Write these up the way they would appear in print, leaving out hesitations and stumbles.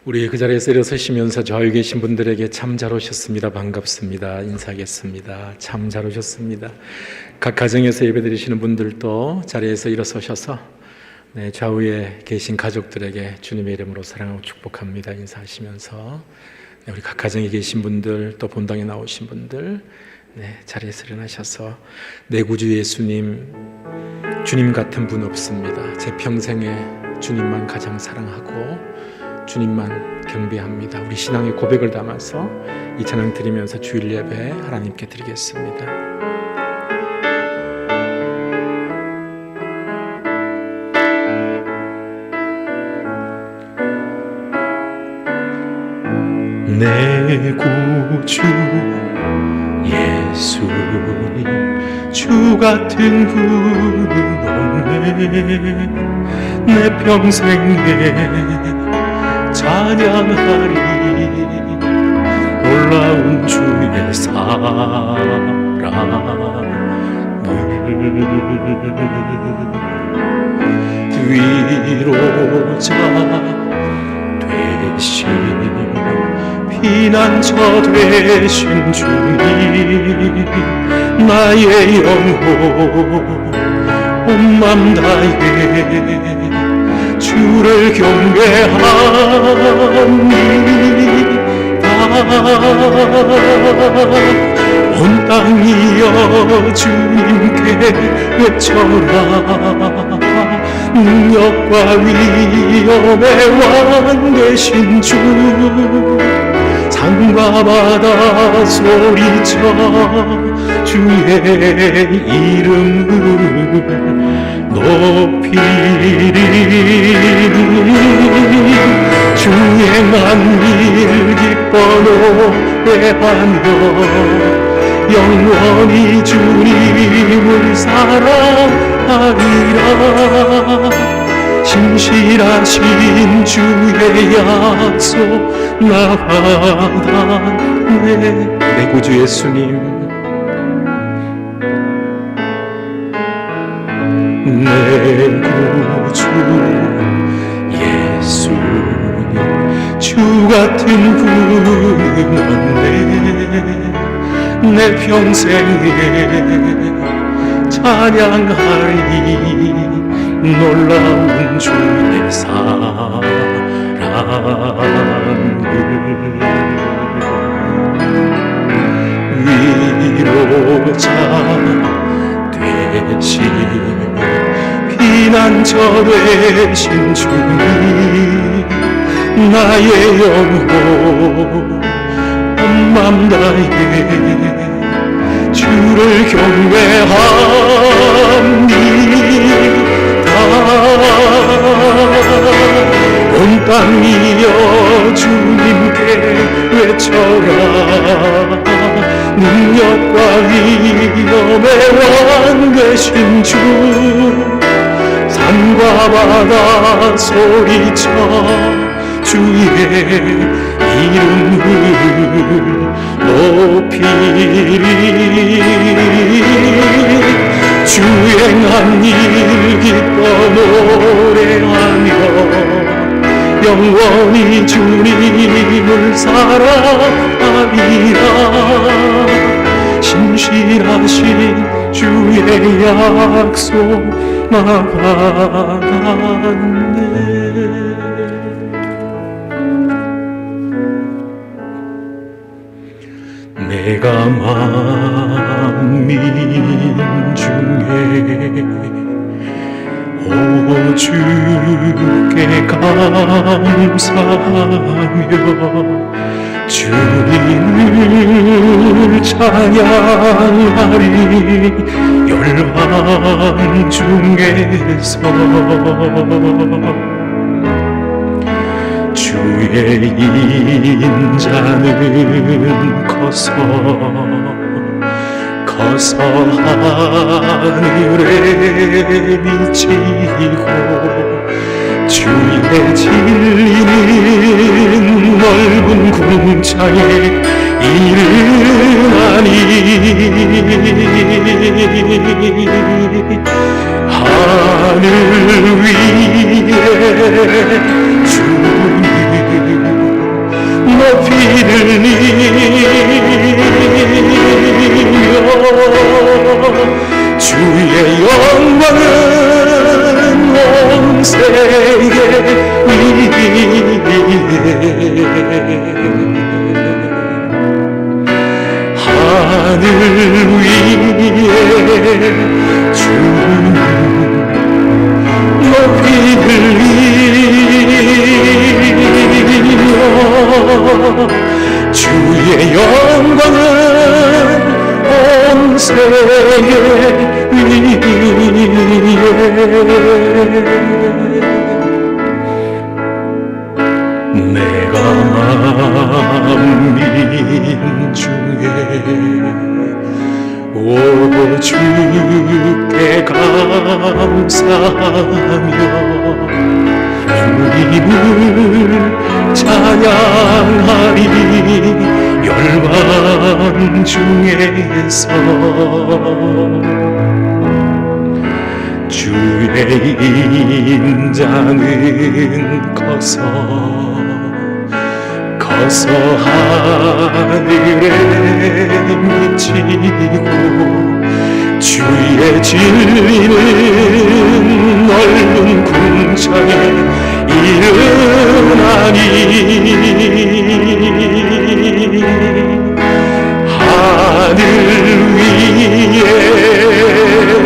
우리 그 자리에서 일어서시면서 저희 계신 분들에게 참 잘 오셨습니다. 반갑습니다. 인사하겠습니다. 참 잘 오셨습니다. 각 가정에서 예배드리시는 분들도 자리에서 일어서셔서 좌우에 계신 가족들에게 주님의 이름으로 사랑하고 축복합니다. 인사하시면서 우리 각 가정에 계신 분들, 또 본당에 나오신 분들 자리에서 일어나셔서 내 구주 예수님, 주님 같은 분 없습니다. 제 평생에 주님만 가장 사랑하고 주님만 경배합니다. 우리 신앙의 고백을 담아서 이 찬양 드리면서 주일 예배 하나님께 드리겠습니다. 내 구주 예수님, 주 같은 분은 없네. 내 평생에 찬양하리 놀라운 주의 사랑을. 위로자 되신 피난처 되신 주님, 나의 영혼 온 맘 다해 주를 경배합니다. 온 땅이여 주님께 외쳐라. 능력과 위엄의 왕 되신 주, 산과 바다 소리쳐 주의 이름을 높이리. 주행한 일 기뻐 노래하며 영원히 주님을 사랑하리라. 신실하신 주의 약속 나 받았네. 내 구주 예수님, 내 구주 예수님, 주 같은 분은 없네. 내 평생에 찬양하리 놀라운 주의 사랑을. 위로자 되신 피난처 되신 주님, 나의 영혼 온 맘 다해 주를 경배합니다. 온 땅이여 주님께 외쳐라. 능력과 위엄의 왕 되신 주, 산과 바다 소리쳐 주의 이름을 높이리. 주행한 일 기뻐 노래하며 영원히 주님을 사랑하리라. 신실하신 주의 약속 나 받았네. 내가 만민 중에 오 주께 감사하며 주님을 찬양하리. 열방 중에서 주의 인자는 커서 하늘에 미치고 주의 진리는 넓은 궁창에 이르나니. 하늘 위에 주님 주의 영광은 온 세계 위에 하늘 위에 주님 높이 들리며 주의 영광은 온 세계 위에 내가 만민 중에 오 주께 감사하며 주님을 찬양하리 열방 중에서 주의 인자는 커서 하늘에 미치고 주의 진리는 넓은 궁창에 이르나니 하늘 위에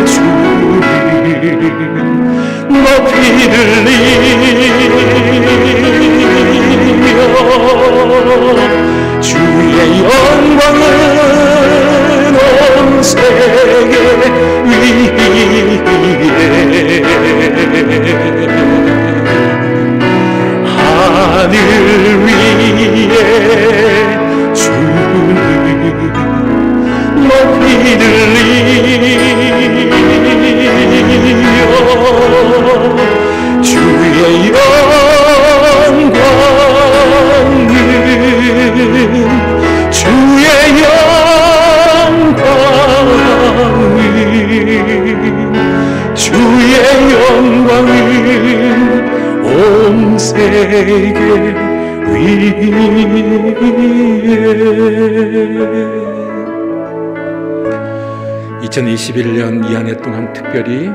주를 높이 들리며 주의 영광은 온 세계 위에 하늘 위에 주를 높이 들리며 주의 영광은 주의 영광은 온 세계 위에 2021년 이 한 해 동안 특별히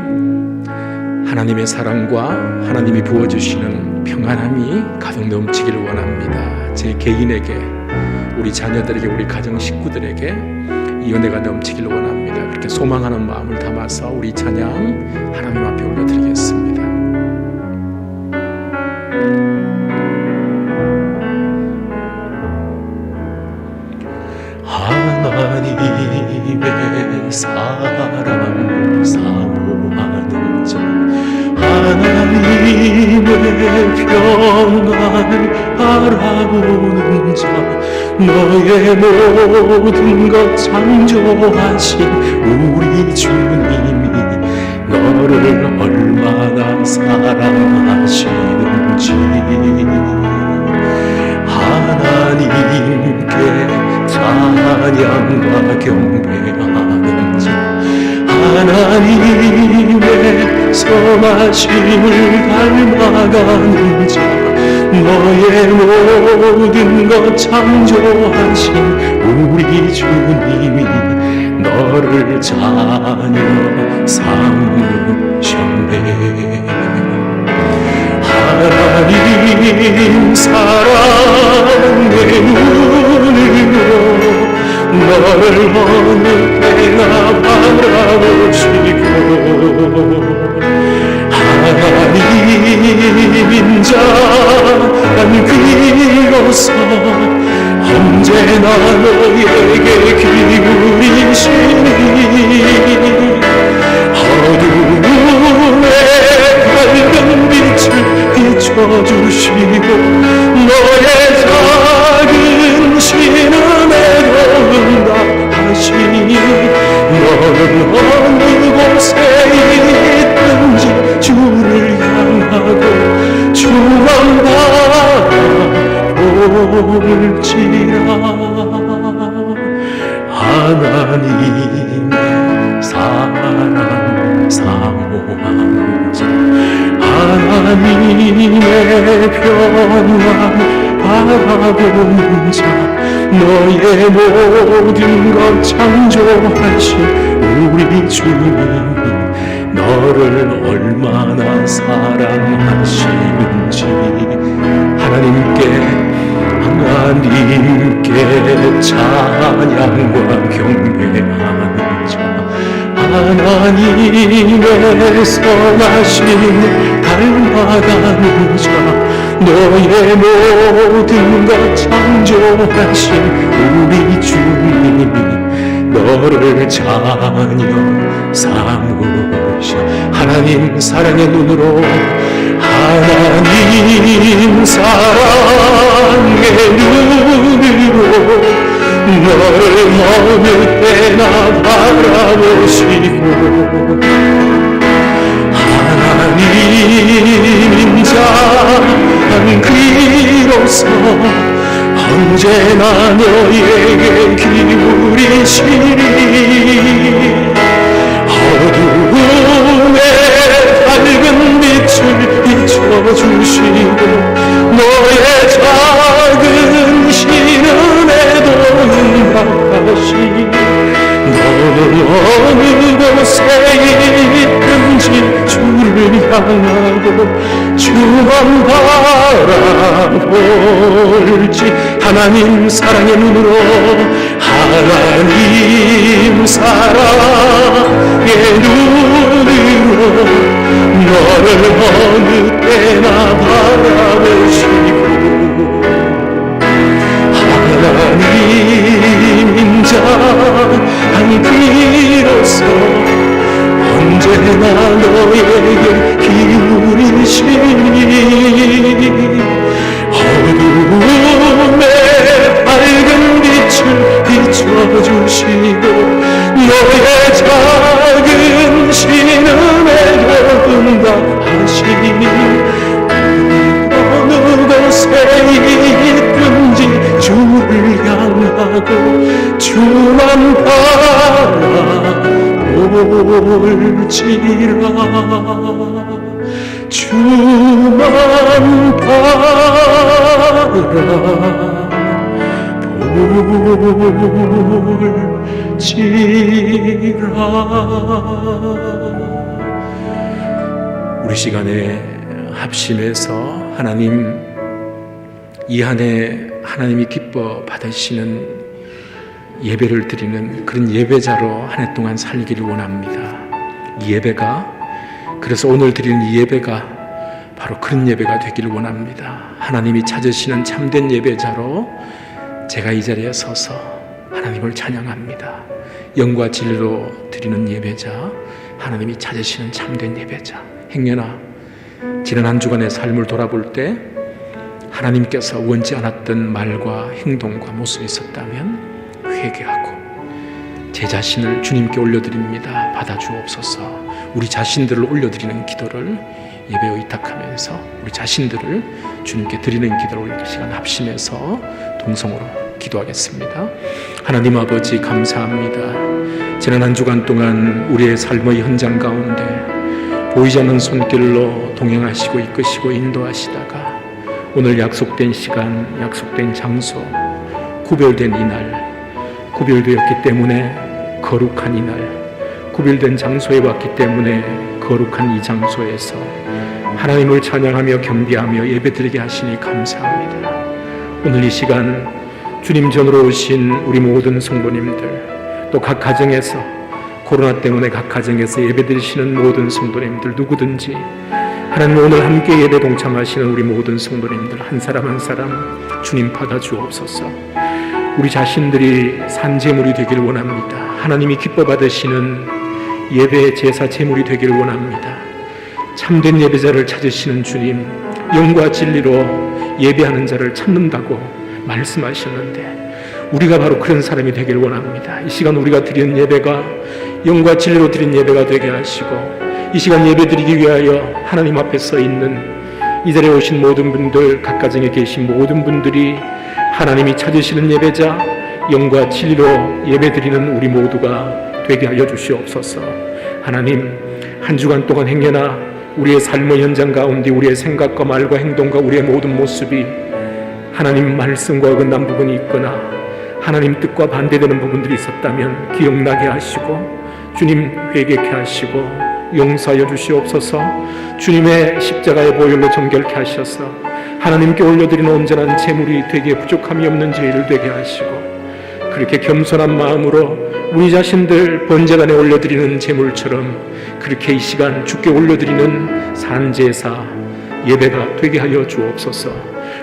하나님의 사랑과 하나님이 부어주시는 평안함이 가득 넘치기를 원합니다. 제 개인에게, 우리 자녀들에게, 우리 가정 식구들에게 이 은혜가 넘치기를 원합니다. 그렇게 소망하는 마음을 담아서 우리 찬양 하나님 앞에 올려드리겠습니다. 하나님의 사랑 사모하는 자, 하나님의 평안을 바라보는 자, 너의 모든 것 창조하신 우리 주님이 너를 얼마나 사랑하시는지 하나님께 찬양과 경배하는 자, 하나님의 선하심을 닮아가는 자, 너의 모든 것 창조하신 우리 주님이 너를 자녀 삼으셨네. 하나님 사랑 내 눈으로 너를 어느 때나 바라보시고 하나님인 자 난 비로소 언제나 너에게 기울이시니 어두움에 밝은 빛을 비춰주시고 너의 작은 신음에도 응답하시니 너는 어느 곳에 있든지 주를 향하고 주만 바라볼지라. 하나님의 사랑 사모하는 자, 하나님의 평안 바라보는 자, 너의 모든 것 창조하신 우리 주님이 너를 얼마나 사랑하시는지 하나님께 찬양과 경배하는 자, 하나님의 선하심 닮아가는 자, 너의 모든 것 창조하신 우리 주님이 너를 자녀 삼으셔. 하나님 사랑의 눈으로, 하나님 사랑의 눈으로 너를 어느 때나 바라보시고, 하나님 인자한 그리로서 언제나 너에게 기울이시니 어두움에 밝은 빛을 비춰주시고 너의 작은 신음에도 응답하시니 너는 어느 곳에 있든지 주를 향하고 주만 바라볼지. 하나님 사랑의 눈으로, 하나님 사랑의 눈으로 너를 어느 때나 바라보시고, 하나님 인자한 그리로서 언제나 너에게 기울이시니 어두움에 밝은 빛을 비춰주시고 너의 작은 신음에도 응답하시니 어느 곳에 있든지 주를 향하고 주만 바라볼지라. 주만 바라볼지라. 우리 시간에 합심해서 하나님 이 한 해 하나님이 기뻐 받으시는 예배를 드리는 그런 예배자로 한 해 동안 살기를 원합니다. 이 예배가, 그래서 오늘 드리는 이 예배가 바로 그런 예배가 되기를 원합니다. 하나님이 찾으시는 참된 예배자로 제가 이 자리에 서서 하나님을 찬양합니다. 영과 진리로 드리는 예배자, 하나님이 찾으시는 참된 예배자. 행여나 지난 한 주간의 삶을 돌아볼 때 하나님께서 원치 않았던 말과 행동과 모습이 있었다면 회개하고 제 자신을 주님께 올려드립니다. 받아주옵소서. 우리 자신들을 올려드리는 기도를 예배에 의탁하면서 우리 자신들을 주님께 드리는 기도를 올릴 시간 합심해서 동성으로 기도하겠습니다. 하나님 아버지 감사합니다. 지난 한 주간 동안 우리의 삶의 현장 가운데 보이지 않는 손길로 동행하시고 이끄시고 인도하시다가 오늘 약속된 시간, 약속된 장소, 구별된 이날, 구별되었기 때문에 거룩한 이날, 구별된 장소에 왔기 때문에 거룩한 이 장소에서 하나님을 찬양하며 경배하며 예배드리게 하시니 감사합니다. 오늘 이 시간 주님 전으로 오신 우리 모든 성도님들, 또 각 가정에서 코로나 때문에 각 가정에서 예배드리시는 모든 성도님들 누구든지 하나님 오늘 함께 예배 동참하시는 우리 모든 성도님들 한 사람 한 사람 주님 받아주옵소서. 우리 자신들이 산제물이 되기를 원합니다. 하나님이 기뻐 받으시는 예배 제사 제물이 되기를 원합니다. 참된 예배자를 찾으시는 주님, 영과 진리로 예배하는 자를 찾는다고 말씀하셨는데 우리가 바로 그런 사람이 되기를 원합니다. 이 시간 우리가 드리는 예배가 영과 진리로 드린 예배가 되게 하시고 이 시간 예배드리기 위하여 하나님 앞에 서 있는 이 자리에 오신 모든 분들, 각 가정에 계신 모든 분들이 하나님이 찾으시는 예배자, 영과 진리로 예배드리는 우리 모두가 되게 하여 주시옵소서. 하나님, 한 주간 동안 행여나 우리의 삶의 현장 가운데 우리의 생각과 말과 행동과 우리의 모든 모습이 하나님 말씀과 어긋난 부분이 있거나 하나님 뜻과 반대되는 부분들이 있었다면 기억나게 하시고 주님 회개케 하시고 용서하여 주시옵소서. 주님의 십자가의 보혈로 정결케 하셔서 하나님께 올려드리는 온전한 제물이 되게 부족함이 없는 저희를 되게 하시고, 그렇게 겸손한 마음으로 우리 자신들 번제단에 올려드리는 제물처럼 그렇게 이 시간 주께 올려드리는 산제사 예배가 되게 하여 주옵소서.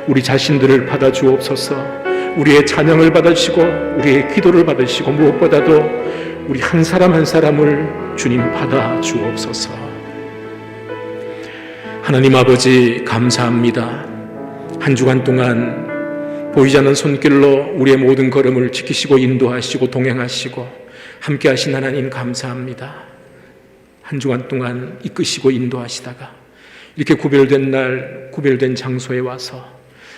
우리 자신들을 받아 주옵소서. 우리의 찬양을 받으시고 우리의 기도를 받으시고, 무엇보다도 우리 한 사람 한 사람을 주님 받아 주옵소서. 하나님 아버지 감사합니다. 한 주간 동안 보이지 않는 손길로 우리의 모든 걸음을 지키시고 인도하시고 동행하시고 함께 하신 하나님 감사합니다. 한 주간 동안 이끄시고 인도하시다가 이렇게 구별된 날 구별된 장소에 와서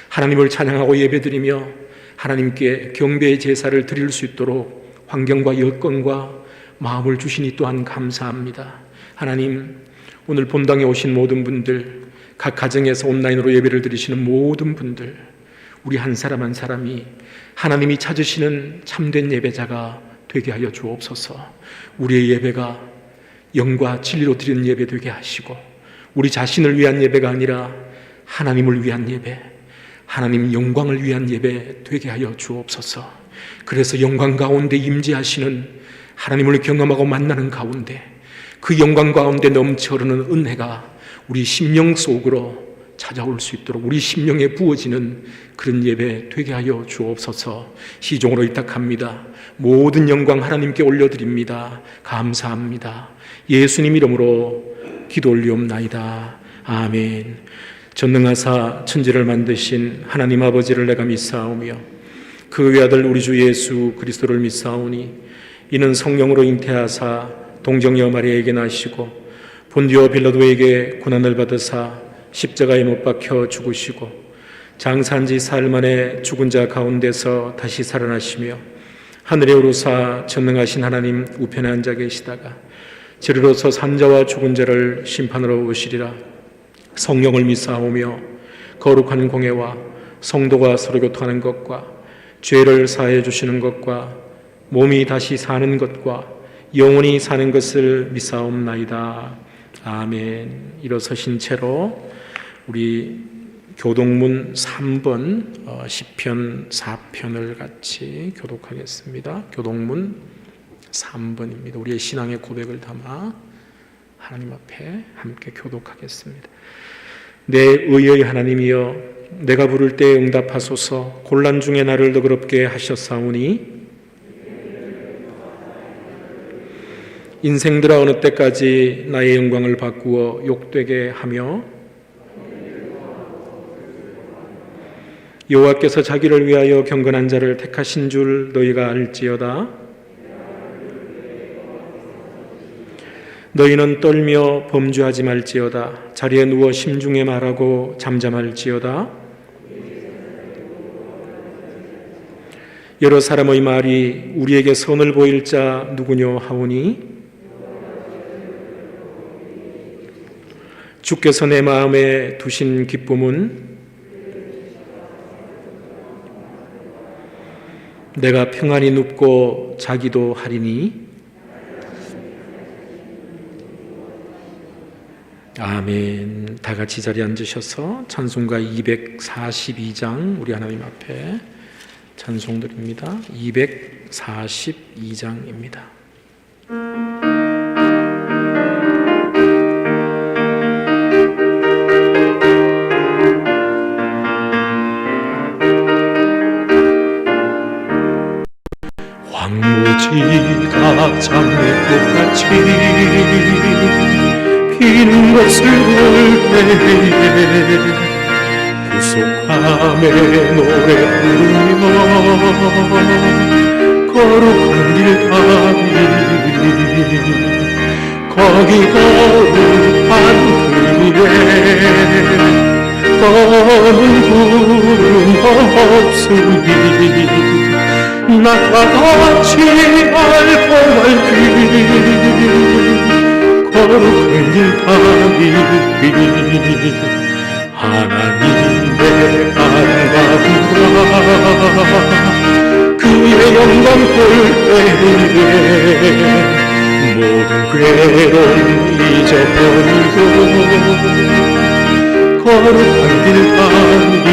하나님을 찬양하고 예배드리며 하나님께 경배의 제사를 드릴 수 있도록 환경과 여건과 마음을 주시니 또한 감사합니다. 하나님, 오늘 본당에 오신 모든 분들, 각 가정에서 온라인으로 예배를 드리시는 모든 분들, 우리 한 사람 한 사람이 하나님이 찾으시는 참된 예배자가 되게 하여 주옵소서. 우리의 예배가 영과 진리로 드리는 예배 되게 하시고, 우리 자신을 위한 예배가 아니라 하나님을 위한 예배, 하나님 영광을 위한 예배 되게 하여 주옵소서. 그래서 영광 가운데 임재하시는 하나님을 경험하고 만나는 가운데 그 영광 가운데 넘쳐 흐르는 은혜가 우리 심령 속으로 찾아올 수 있도록 우리 심령에 부어지는 그런 예배 되게 하여 주옵소서. 시종으로 위탁합니다. 모든 영광 하나님께 올려드립니다. 감사합니다. 예수님 이름으로 기도 올리옵나이다. 아멘. 전능하사 천지를 만드신 하나님 아버지를 내가 믿사오며 그 외아들 우리 주 예수 그리스도를 믿사오니 이는 성령으로 잉태하사 동정녀 마리아에게 나시고 본디오 빌라도에게 고난을 받으사 십자가에 못 박혀 죽으시고 장사한 지 사흘 만에 죽은 자 가운데서 다시 살아나시며 하늘에 오르사 전능하신 하나님 우편에 앉아 계시다가 저리로서 산자와 죽은 자를 심판으로 오시리라. 성령을 믿사오며 거룩한 공회와 성도가 서로 교통하는 것과 죄를 사해 주시는 것과 몸이 다시 사는 것과 영원히 사는 것을 믿사옵나이다. 아멘. 일어서신 채로 우리 교독문 3번 시편 4편을 같이 교독하겠습니다. 교독문 3번입니다. 우리의 신앙의 고백을 담아 하나님 앞에 함께 교독하겠습니다. 내 의의 하나님이여, 내가 부를 때 응답하소서. 곤란 중에 나를 너그럽게 하셨사오니 인생들아 어느 때까지 나의 영광을 바꾸어 욕되게 하며 여호와께서 자기를 위하여 경건한 자를 택하신 줄 너희가 알지어다. 너희는 떨며 범죄하지 말지어다. 자리에 누워 심중에 말하고 잠잠할지어다. 여러 사람의 말이 우리에게 선을 보일 자 누구뇨 하오니 주께서 내 마음에 두신 기쁨은 내가 평안히 눕고 자기도 하리니. 아멘. 다 같이 자리에 앉으셔서 찬송가 242장 우리 하나님 앞에 찬송드립니다. 242장입니다. 황무지가 장미꽃같이 피는 것을 볼 때에 구속함의 노래 부르며 거룩한 길 가리니 거기 거룩한 그 길에 떠는 구름 없으니 낮과 같이 알고 말기 거룩한 길 가리니 하나님의 아름다움과 그의 영광 볼 때에 괴로움 잊어버리고 거룩한 길 가니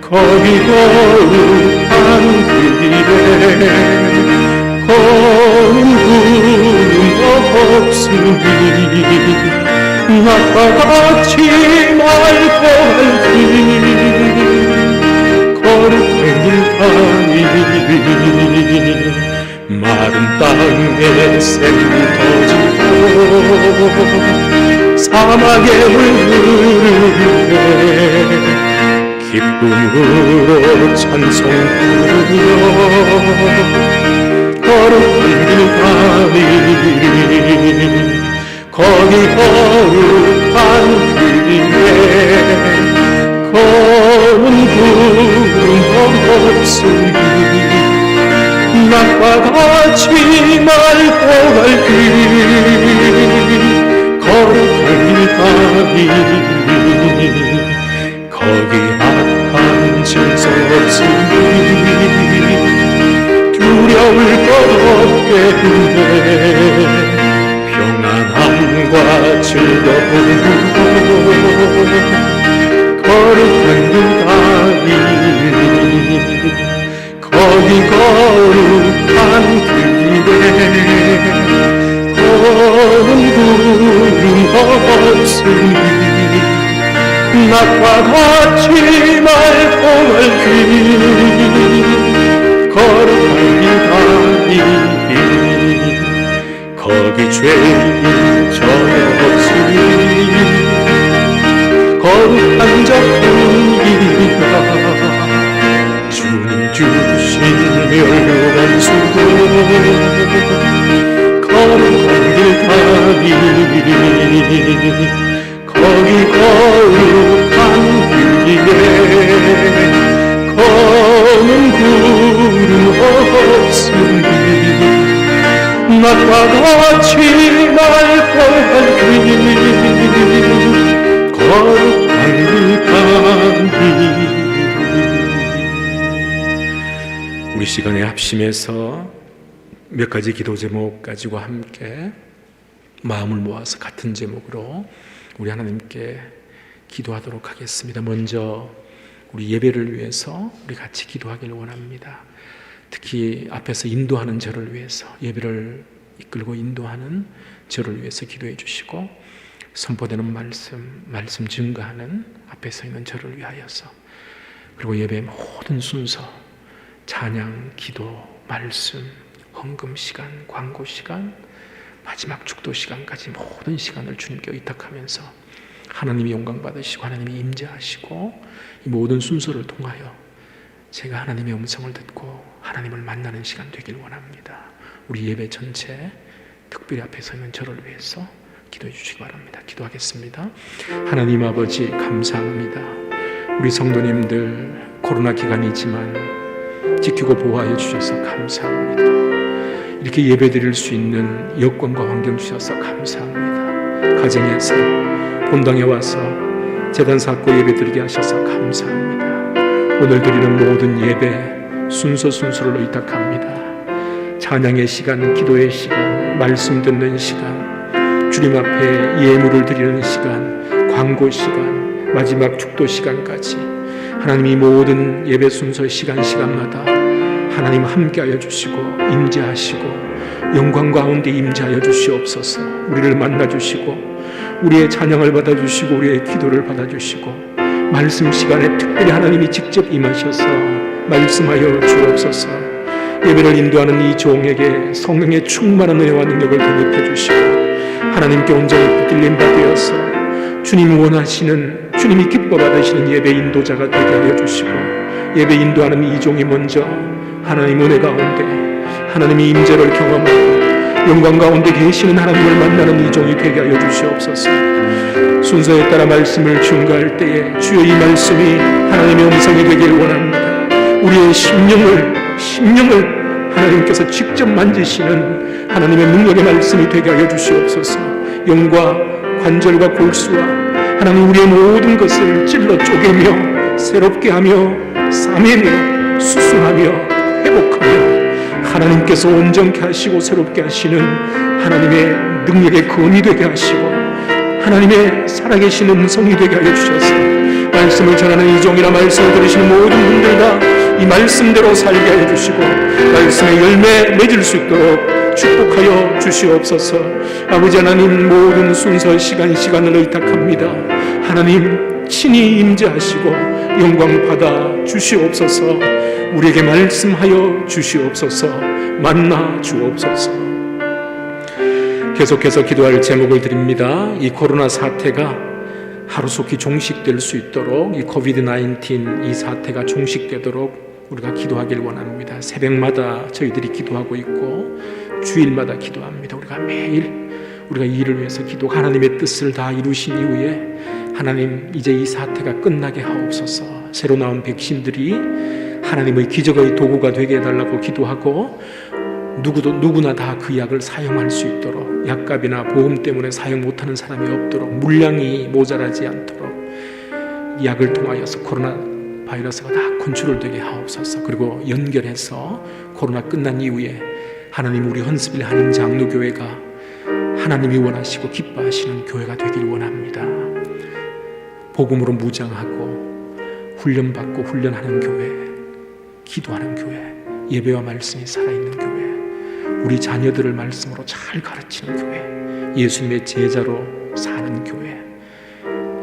거기 거룩한 그 길에 검은 구름 없으니 낮과 같이 맑고 밝기 거룩한 길 가니 마른 땅에 샘이 터지고 사막에 물 흐르네 기쁨으로 찬송 부르며 거룩한 길 가니 거기 거룩한 그 길에 검은 구름 없으니 낮과 같이 맑고 밝기 거룩한 길 가니 거기 악한 짐승 없으니 두려울 것 없겠네 평안함과 즐거움 거룩한 길 가니 거기 거룩한 그 길에 검은 구름 없으니 낮과 같이 맑고 밝기 거룩한 길 가니 거기 죄인 전혀 없으니 거룩한 작품이다 주님 주신 멸류관 수도 거룩한 길 가니 거기 거룩한 그 길에 검은 구름 없으니 낮과 같이 맑고 밝기 거룩한 길 가니 우리 시간에 합심해서 몇 가지 기도 제목 가지고 함께 마음을 모아서 같은 제목으로 우리 하나님께 기도하도록 하겠습니다. 먼저 우리 예배를 위해서 우리 같이 기도하기를 원합니다. 특히 앞에서 인도하는 저를 위해서 예배를 이끌고 인도하는 저를 위해서 기도해 주시고 선포되는 말씀 증거하는 앞에 서 있는 저를 위하여서 그리고 예배의 모든 순서 찬양, 기도, 말씀, 헌금 시간, 광고 시간, 마지막 축도 시간까지 모든 시간을 주님께 의탁하면서 하나님이 영광 받으시고 하나님이 임재하시고 이 모든 순서를 통하여 제가 하나님의 음성을 듣고 하나님을 만나는 시간 되길 원합니다. 우리 예배 전체 특별히 앞에 서 있는 저를 위해서 기도해 주시기 바랍니다. 기도하겠습니다. 하나님 아버지 감사합니다. 우리 성도님들 코로나 기간이지만 지키고 보호하여 주셔서 감사합니다. 이렇게 예배 드릴 수 있는 여건과 환경 주셔서 감사합니다. 가정에서 본당에 와서 제단 쌓고 예배 드리게 하셔서 감사합니다. 오늘 드리는 모든 예배 순서를 의탁합니다. 찬양의 시간, 기도의 시간, 말씀 듣는 시간, 주님 앞에 예물을 드리는 시간, 광고 시간, 마지막 축도 시간까지 하나님이 모든 예배 순서 시간마다 하나님 함께하여 주시고 임재하시고 영광 가운데 임재하여 주시옵소서. 우리를 만나주시고 우리의 찬양을 받아주시고 우리의 기도를 받아주시고 말씀 시간에 특별히 하나님이 직접 임하셔서 말씀하여 주옵소서. 예배를 인도하는 이 종에게 성령의 충만한 은혜와 능력을 공급해 주시고 하나님께 온전히 붙들림 받으어서 주님 원하시는 주님이 기뻐 받으시는 예배 인도자가 되게 하여 주시고 예배 인도하는 이 종이 먼저 하나님 은혜 가운데 하나님의 임재를 경험하고 영광 가운데 계시는 하나님을 만나는 이 종이 되게 하여 주시옵소서. 순서에 따라 말씀을 증거할 때에 주여 이 말씀이 하나님의 음성이 되길 원합니다. 우리의 심령을 하나님께서 직접 만지시는 하나님의 능력의 말씀이 되게 하여 주시옵소서. 영과 관절과 골수와 하나님 우리의 모든 것을 찔러 쪼개며 새롭게 하며 싸매며 수술하며 회복하며 하나님께서 온전케 하시고 새롭게 하시는 하나님의 능력의 근이 되게 하시고 하나님의 살아계신 음성이 되게 하여 주셔서 말씀을 전하는 이 종이나 말씀을 들으시는 모든 분들 다 이 말씀대로 살게 하여 주시고 말씀의 열매 맺을 수 있도록 축복하여 주시옵소서. 아버지 하나님, 모든 순서 시간을 의탁합니다. 하나님 친히 임재하시고 영광 받아 주시옵소서. 우리에게 말씀하여 주시옵소서. 만나 주옵소서. 계속해서 기도할 제목을 드립니다. 이 코로나 사태가 하루속히 종식될 수 있도록, 이 코비드-19 이 사태가 종식되도록 우리가 기도하길 원합니다. 새벽마다 저희들이 기도하고 있고 주일마다 기도합니다. 우리가 매일 우리가 이 일을 위해서 기도, 하나님의 뜻을 다 이루신 이후에 하나님 이제 이 사태가 끝나게 하옵소서. 새로 나온 백신들이 하나님의 기적의 도구가 되게 해달라고 기도하고 누구나 다 그 약을 사용할 수 있도록, 약값이나 보험 때문에 사용 못하는 사람이 없도록, 물량이 모자라지 않도록 약을 통하여서 코로나 바이러스가 다 컨트롤되게 하옵소서. 그리고 연결해서 코로나 끝난 이후에 하나님 우리 헌스빌 한인 장로교회가 하나님이 원하시고 기뻐하시는 교회가 되길 원합니다. 복음으로 무장하고 훈련받고 훈련하는 교회, 기도하는 교회, 예배와 말씀이 살아있는 교회, 우리 자녀들을 말씀으로 잘 가르치는 교회, 예수님의 제자로 사는 교회,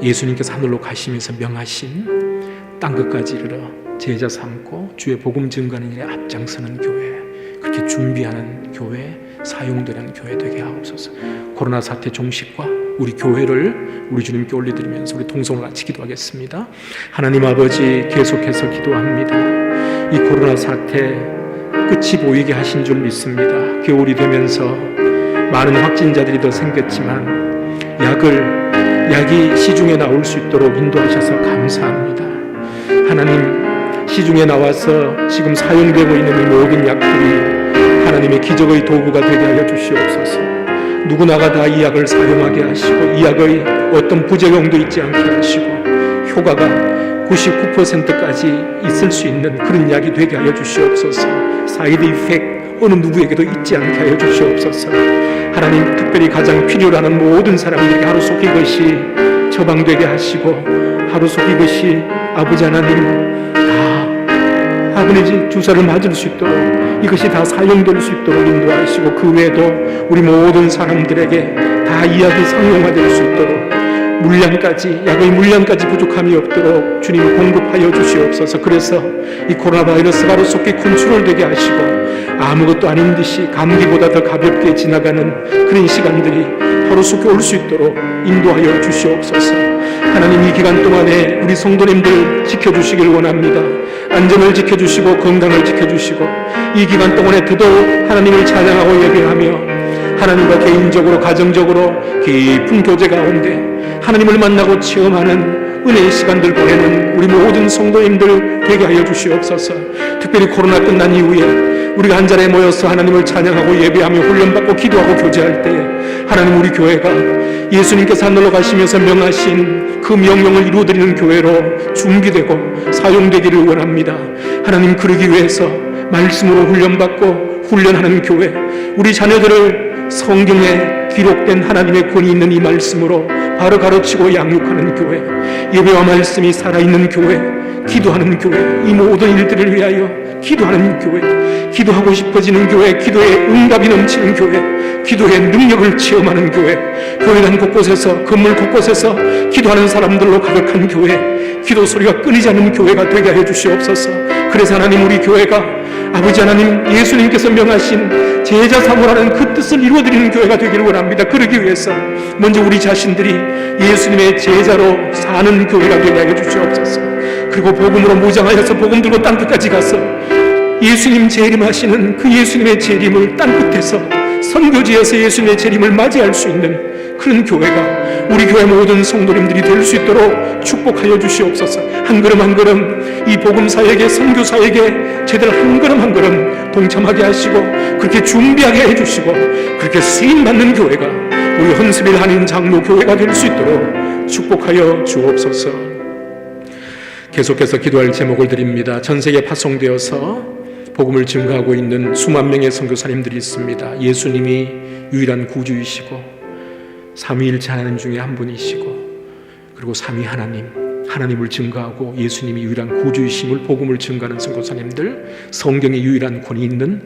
예수님께서 하늘로 가시면서 명하신 땅끝까지 이르러 제자 삼고 주의 복음 증거하는 일에 앞장서는 교회, 그렇게 준비하는 교회, 사용되는 교회 되게 하옵소서. 코로나 사태 종식과 우리 교회를 우리 주님께 올려드리면서 우리 통성을 같이 기도하겠습니다. 하나님 아버지, 계속해서 기도합니다. 이 코로나 사태 끝이 보이게 하신 줄 믿습니다. 겨울이 되면서 많은 확진자들이 더 생겼지만 약이 시중에 나올 수 있도록 인도하셔서 감사합니다. 하나님, 시중에 나와서 지금 사용되고 있는 이 모든 약들이 하나님의 기적의 도구가 되게 하여 주시옵소서. 누구나가 다 이 약을 사용하게 하시고 이 약의 어떤 부작용도 있지 않게 하시고 효과가 99%까지 있을 수 있는 그런 약이 되게 하여 주시옵소서. 사이드 이펙트 어느 누구에게도 있지 않게 하여 주시옵소서. 하나님, 특별히 가장 필요로 하는 모든 사람들에게 하루속히 이것이 처방되게 하시고 하루속히 이것이 아버지 하나님 다 아버지 주사를 맞을 수 있도록 이것이 다 사용될 수 있도록 인도하시고 그 외에도 우리 모든 사람들에게 다 이 약이 상용화될 수 있도록 약의 물량까지 부족함이 없도록 주님 공급하여 주시옵소서. 그래서 이 코로나 바이러스가 하루속히 컨트롤되게 하시고 아무것도 아닌 듯이 감기보다 더 가볍게 지나가는 그런 시간들이 하루속히 올 수 있도록 인도하여 주시옵소서. 하나님, 이 기간 동안에 우리 성도님들 지켜주시길 원합니다. 안전을 지켜주시고 건강을 지켜주시고 이 기간 동안에 더더욱 하나님을 찬양하고 예배하며 하나님과 개인적으로 가정적으로 깊은 교제 가운데 하나님을 만나고 체험하는 은혜의 시간들 보내는 우리 모든 성도님들 되게 하여 주시옵소서. 특별히 코로나 끝난 이후에 우리가 한 자리에 모여서 하나님을 찬양하고 예배하며 훈련받고 기도하고 교제할 때에 하나님, 우리 교회가 예수님께서 하늘로 가시면서 명하신 그 명령을 이루어드리는 교회로 준비되고 사용되기를 원합니다. 하나님, 그러기 위해서 말씀으로 훈련받고 훈련하는 교회, 우리 자녀들을 성경에 기록된 하나님의 권위 있는 이 말씀으로 바로 가르치고 양육하는 교회, 예배와 말씀이 살아있는 교회, 기도하는 교회, 이 모든 일들을 위하여 기도하는 교회, 기도하고 싶어지는 교회, 기도의 응답이 넘치는 교회, 기도의 능력을 체험하는 교회, 교회당 곳곳에서, 건물 곳곳에서 기도하는 사람들로 가득한 교회, 기도 소리가 끊이지 않는 교회가 되게 하여 주시옵소서. 그래서 하나님, 우리 교회가 아버지 하나님, 예수님께서 명하신 제자 삼으라는 그 뜻을 이루어드리는 교회가 되기를 원합니다. 그러기 위해서 먼저 우리 자신들이 예수님의 제자로 사는 교회가 되게 하여 주시옵소서. 그리고 복음으로 무장하여서 복음 들고 땅끝까지 가서 예수님 재림하시는 그 예수님의 재림을 땅끝에서 선교지에서 예수님의 재림을 맞이할 수 있는 그런 교회가 우리 교회 모든 성도님들이 될 수 있도록 축복하여 주시옵소서. 한 걸음 한 걸음 이 복음사에게, 선교사에게 제대로 한 걸음 한 걸음 동참하게 하시고 그렇게 준비하게 해주시고 그렇게 쓰임받는 교회가 우리 헌스빌 한인 장로 교회가 될 수 있도록 축복하여 주옵소서. 계속해서 기도할 제목을 드립니다. 전 세계에 파송되어서 복음을 증거하고 있는 수만 명의 선교사님들이 있습니다. 예수님이 유일한 구주이시고 삼위일체 하나님 중에 한 분이시고, 그리고 삼위 하나님을 증거하고 예수님이 유일한 구주이심을 복음을 증거하는 선교사님들, 성경에 유일한 권위 있는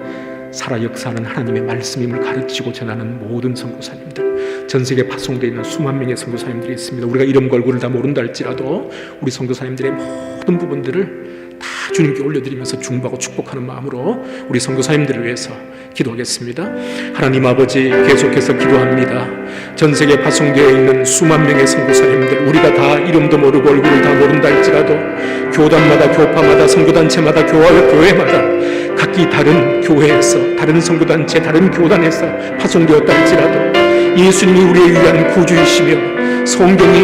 살아 역사하는 하나님의 말씀임을 가르치고 전하는 모든 선교사님들, 전 세계에 파송되어 있는 수만 명의 선교사님들이 있습니다. 우리가 이름과 얼굴을 다 모른다 할지라도 우리 선교사님들의 모든 부분들을 다 주님께 올려드리면서 중보하고 축복하는 마음으로 우리 선교사님들을 위해서 기도하겠습니다. 하나님 아버지, 계속해서 기도합니다. 전 세계에 파송되어 있는 수만 명의 선교사님들, 우리가 다 이름도 모르고 얼굴을 다 모른다 할지라도 교단마다, 교파마다, 선교단체마다, 교회마다 각기 다른 교회에서, 다른 선교단체, 다른 교단에서 파송되었다 할지라도 예수님이 우리의 유일한 구주이시며 성경이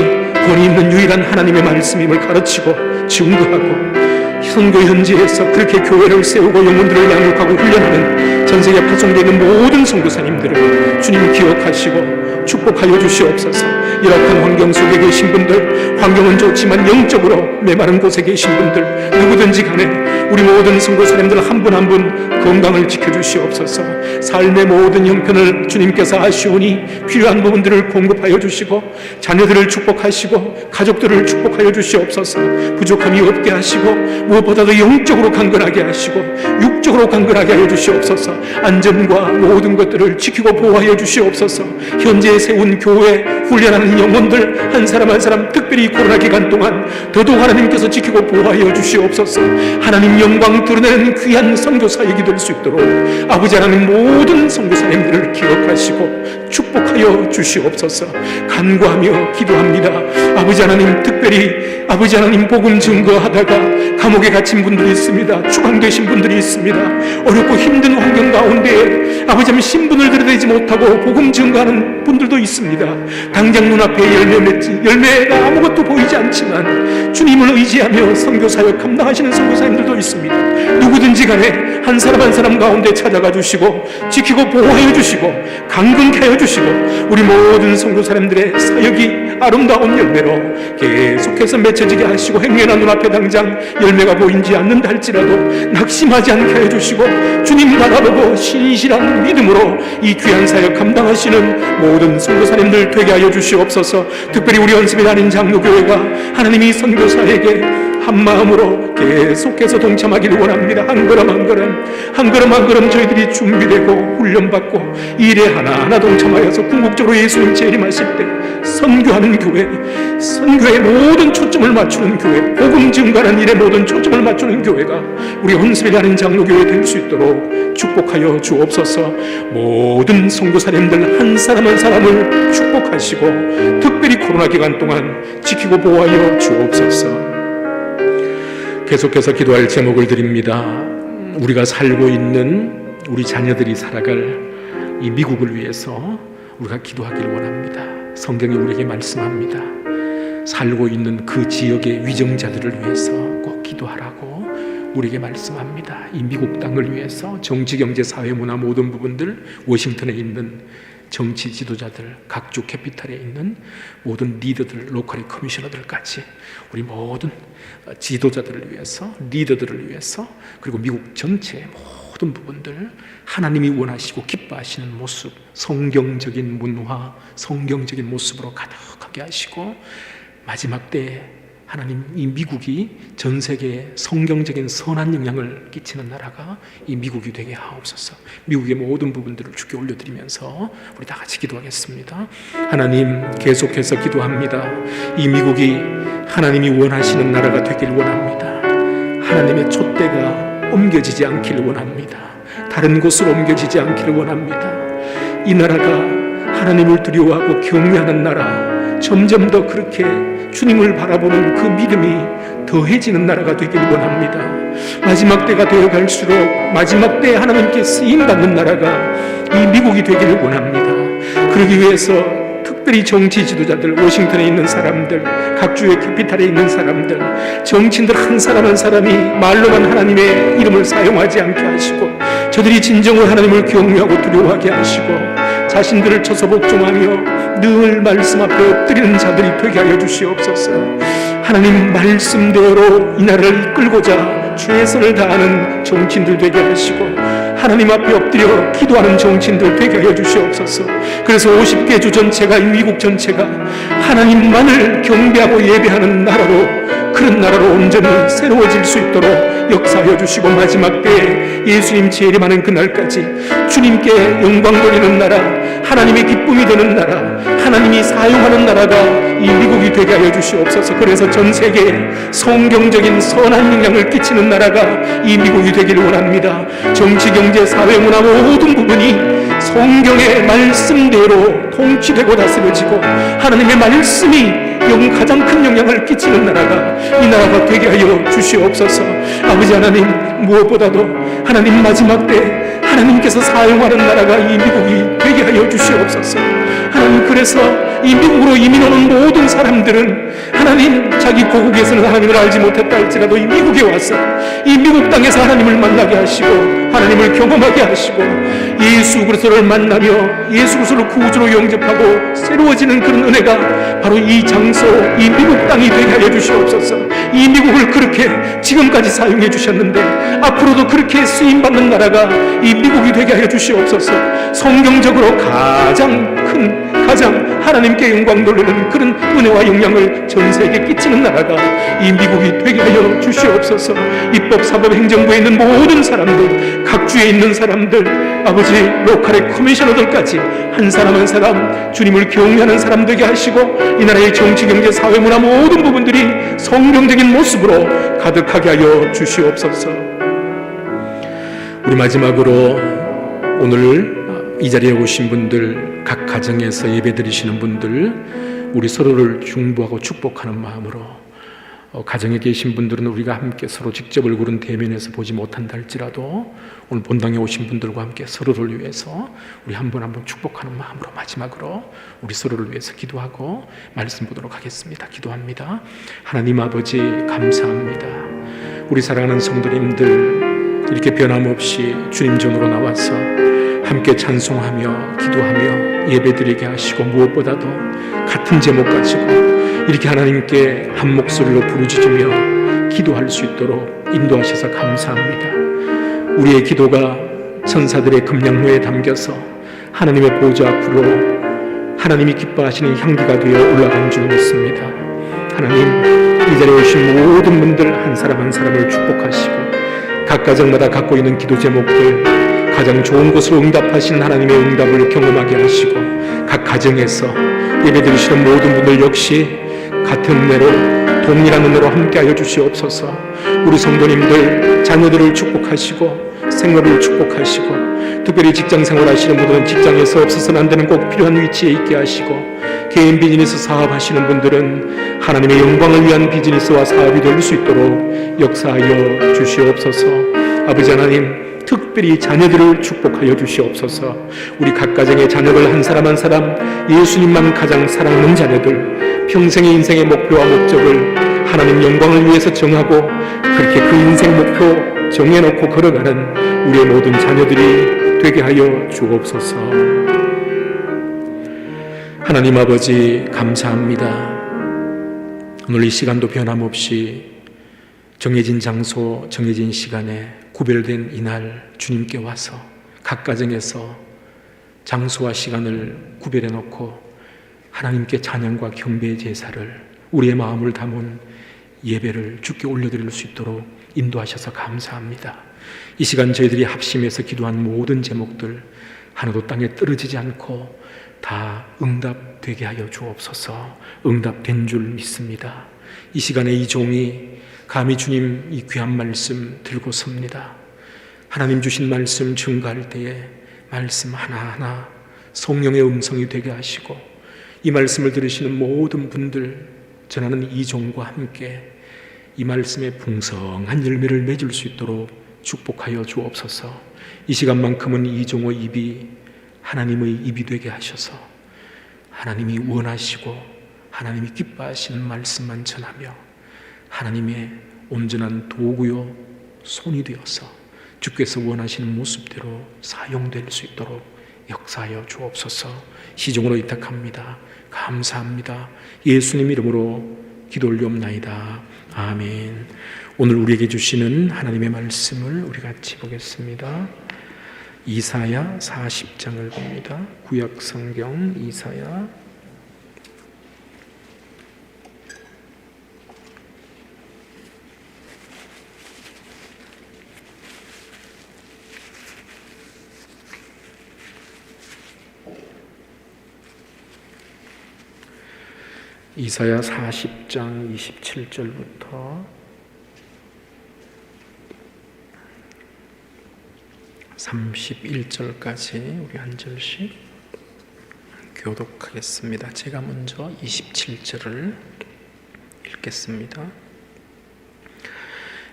권위 있는 유일한 하나님의 말씀임을 가르치고 증거하고 선교 현지에서 그렇게 교회를 세우고 영혼들을 양육하고 훈련하는 전 세계에 파송되어 있는 모든 선교사님들을 주님 기억하시고 축복하여 주시옵소서. 열악한 환경 속에 계신 분들, 환경은 좋지만 영적으로 메마른 곳에 계신 분들, 누구든지 간에 우리 모든 선교사님들 한 분 한 분 건강을 지켜주시옵소서. 삶의 모든 형편을 주님께서 아시오니 필요한 부분들을 공급하여 주시고 자녀들을 축복하시고 가족들을 축복하여 주시옵소서. 부족함이 없게 하시고 무엇보다도 영적으로 강건하게 하시고 육적으로 강건하게 하여 주시옵소서. 안전과 모든 것들을 지키고 보호하여 주시옵소서. 현재 세운 교회 훈련하는 영혼들 한 사람 한 사람, 특별히 코로나 기간 동안 더더욱 하나님께서 지키고 보호하여 주시옵소서. 하나님 영광 드러내는 귀한 선교사역이 될 수 있도록 아버지 하나님 모든 선교사님들을 기억하시고 축복하여 주시옵소서. 간구하며 기도합니다. 아버지 하나님, 특별히 아버지 하나님 복음 증거하다가 감옥에 갇힌 분들이 있습니다. 추방되신 분들이 있습니다. 어렵고 힘든 환경 가운데 아버지 하나님 신분을 드러내지 못하고 복음 증거하는 분들도 있습니다. 당장 눈앞에 열매 맺지, 열매가 아무것도 보이지 않지만 주님을 의지하며 선교사역 감당하시는 선교사님들도 있습니다. 누구든지 간에 한 사람 한 사람 가운데 찾아가 주시고 지키고 보호해 주시고 강건케 하여 주시고 우리 모든 선교사님들의 사역이 아름다운 열매로 계속해서 맺혀지게 하시고 행여나 눈앞에 당장 열매가 보이지 않는다 할지라도 낙심하지 않게 하여 주시고 주님 바라보고 신실한 믿음으로 이 귀한 사역 감당하시는 모든 선교사님들 되게 하여 주시옵소서. 특별히 우리 연습의 달인 장로교회가 하나님이 선교사에게 한 마음으로 계속해서 동참하기를 원합니다. 한 걸음 한 걸음, 한 걸음 한 걸음 저희들이 준비되고 훈련받고 일에 하나하나 동참하여서 궁극적으로 예수님 재림하실 때 선교하는 교회, 선교의 모든 초점을 맞추는 교회, 복음 증가하는 일에 모든 초점을 맞추는 교회가 우리 헌습이라는 장로교회 될 수 있도록 축복하여 주옵소서. 모든 선교사님들 한 사람 한 사람을 축복하시고 특별히 코로나 기간 동안 지키고 보호하여 주옵소서. 계속해서 기도할 제목을 드립니다. 우리가 살고 있는 우리 자녀들이 살아갈 이 미국을 위해서 우리가 기도하기를 원합니다. 성경이 우리에게 말씀합니다. 살고 있는 그 지역의 위정자들을 위해서 꼭 기도하라고 우리에게 말씀합니다. 이 미국 땅을 위해서 정치, 경제, 사회, 문화 모든 부분들, 워싱턴에 있는 정치 지도자들, 각주 캐피탈에 있는 모든 리더들, 로컬의 커미셔너들까지 우리 모든 지도자들을 위해서, 리더들을 위해서, 그리고 미국 전체의 모든 부분들 하나님이 원하시고 기뻐하시는 모습, 성경적인 문화, 성경적인 모습으로 가득하게 하시고 마지막 때에 하나님 이 미국이 전 세계에 성경적인 선한 영향을 끼치는 나라가 이 미국이 되게 하옵소서. 미국의 모든 부분들을 주께 올려드리면서 우리 다 같이 기도하겠습니다. 하나님, 계속해서 기도합니다. 이 미국이 하나님이 원하시는 나라가 되길 원합니다. 하나님의 촛대가 옮겨지지 않기를 원합니다. 다른 곳으로 옮겨지지 않기를 원합니다. 이 나라가 하나님을 두려워하고 경외하는 나라, 점점 더 그렇게 주님을 바라보는 그 믿음이 더해지는 나라가 되길 원합니다. 마지막 때가 되어 갈수록 마지막 때에 하나님께 쓰임받는 나라가 이 미국이 되기를 원합니다. 그러기 위해서 특별히 정치 지도자들, 워싱턴에 있는 사람들, 각주의 캐피탈에 있는 사람들, 정치인들 한 사람 한 사람이 말로만 하나님의 이름을 사용하지 않게 하시고 저들이 진정으로 하나님을 경외하고 두려워하게 하시고 자신들을 쳐서 복종하며 늘 말씀 앞에 엎드리는 자들이 되게 하여 주시옵소서. 하나님 말씀대로 이 나라를 이끌고자 최선을 다하는 정치인들 되게 하시고 하나님 앞에 엎드려 기도하는 정치인들 되게 하여 주시옵소서. 그래서 50개 주 전체가, 이 미국 전체가 하나님만을 경배하고 예배하는 나라로, 그런 나라로 온전히 새로워질 수 있도록 역사하여 주시고, 마지막 때에 예수님 재림하는 그날까지 주님께 영광 돌리는 나라, 하나님의 기쁨이 되는 나라, 하나님이 사용하는 나라가 이 미국이 되게 하여 주시옵소서. 그래서 전 세계에 성경적인 선한 영향을 끼치는 나라가 이 미국이 되기를 원합니다. 정치, 경제, 사회, 문화 모든 부분이 성경의 말씀대로 통치되고 다스려지고 하나님의 말씀이 가장 큰 영향을 끼치는 나라가 이 나라가 되게 하여 주시옵소서. 아버지 하나님, 무엇보다도 하나님 마지막 때 하나님께서 사용하는 나라가 이 미국이 되게 하여 주시옵소서. 하나님, 그래서 이 미국으로 이민 오는 모든 사람들은 하나님, 자기 고국에서는 하나님을 알지 못했다 할지라도 이 미국에 와서 이 미국 땅에서 하나님을 만나게 하시고 하나님을 경험하게 하시고 예수 그리스도를 만나며 예수 그리스도를 구주로 영접하고 새로워지는 그런 은혜가 바로 이 장소, 이 미국 땅이 되게 하여 주시옵소서. 이 미국을 그렇게 지금까지 사용해 주셨는데 앞으로도 그렇게 쓰임받는 나라가 이 미국이 되게 하여 주시옵소서. 성경적으로 가장 하나님께 영광 돌리는 그런 은혜와 영향을 전 세계에 끼치는 나라가 이 미국이 되게 하여 주시옵소서. 입법, 사법, 행정부에 있는 모든 사람들, 각 주에 있는 사람들, 아버지 로컬의 커미셔너들까지 한 사람 한 사람 주님을 경외하는 사람 되게 하시고 이 나라의 정치, 경제, 사회, 문화 모든 부분들이 성경적인 모습으로 가득하게 하여 주시옵소서. 우리 마지막으로 오늘 이 자리에 오신 분들, 각 가정에서 예배드리시는 분들, 우리 서로를 중보하고 축복하는 마음으로, 가정에 계신 분들은 우리가 함께 서로 직접 얼굴은 대면에서 보지 못한다 할지라도 오늘 본당에 오신 분들과 함께 서로를 위해서 우리 한 분 한 분 축복하는 마음으로 마지막으로 우리 서로를 위해서 기도하고 말씀 보도록 하겠습니다. 기도합니다. 하나님 아버지, 감사합니다. 우리 사랑하는 성도님들 이렇게 변함없이 주님 전으로 나와서 함께 찬송하며 기도하며 예배드리게 하시고, 무엇보다도 같은 제목 가지고 이렇게 하나님께 한 목소리로 부르짖으며 기도할 수 있도록 인도하셔서 감사합니다. 우리의 기도가 천사들의 금양호에 담겨서 하나님의 보좌 앞으로 하나님이 기뻐하시는 향기가 되어 올라간 줄 믿습니다. 하나님, 이 자리에 오신 모든 분들 한 사람 한 사람을 축복하시고 각 가정마다 갖고 있는 기도 제목들 가장 좋은 곳으로 응답하시는 하나님의 응답을 경험하게 하시고, 각 가정에서 예배드리시는 모든 분들 역시 같은 은혜로, 동일한 은혜로 함께하여 주시옵소서. 우리 성도님들 자녀들을 축복하시고 생활을 축복하시고, 특별히 직장생활 하시는 분들은 직장에서 없어서는 안 되는 꼭 필요한 위치에 있게 하시고, 개인 비즈니스 사업하시는 분들은 하나님의 영광을 위한 비즈니스와 사업이 될 수 있도록 역사하여 주시옵소서. 아버지 하나님, 특별히 자녀들을 축복하여 주시옵소서. 우리 각 가정의 자녀들 한 사람 한 사람 예수님만 가장 사랑하는 자녀들, 평생의 인생의 목표와 목적을 하나님 영광을 위해서 정하고 그렇게 그 인생 목표 정해놓고 걸어가는 우리의 모든 자녀들이 되게 하여 주옵소서. 하나님 아버지, 감사합니다. 오늘 이 시간도 변함없이 정해진 장소, 정해진 시간에 구별된 이날 주님께 와서 각 가정에서 장소와 시간을 구별해 놓고 하나님께 찬양과 경배의 제사를, 우리의 마음을 담은 예배를 주께 올려드릴 수 있도록 인도하셔서 감사합니다. 이 시간 저희들이 합심해서 기도한 모든 제목들 하나도 땅에 떨어지지 않고 다 응답되게 하여 주옵소서. 응답된 줄 믿습니다. 이 시간에 이 종이 감히 주님 이 귀한 말씀 들고 섭니다. 하나님 주신 말씀 증거할 때에 말씀 하나하나 성령의 음성이 되게 하시고, 이 말씀을 들으시는 모든 분들, 전하는 이 종과 함께 이 말씀에 풍성한 열매를 맺을 수 있도록 축복하여 주옵소서. 이 시간만큼은 이 종의 입이 하나님의 입이 되게 하셔서 하나님이 원하시고 하나님이 기뻐하시는 말씀만 전하며 하나님의 온전한 도구요 손이 되어서 주께서 원하시는 모습대로 사용될 수 있도록 역사하여 주옵소서. 시종으로 의탁합니다. 감사합니다. 예수님 이름으로 기도 올리옵나이다. 아멘. 오늘 우리에게 주시는 하나님의 말씀을 우리 같이 보겠습니다. 이사야 40장을 봅니다. 구약 성경 이사야 40장 27절부터 31절까지 우리 한 절씩 교독하겠습니다. 제가 먼저 27절을 읽겠습니다.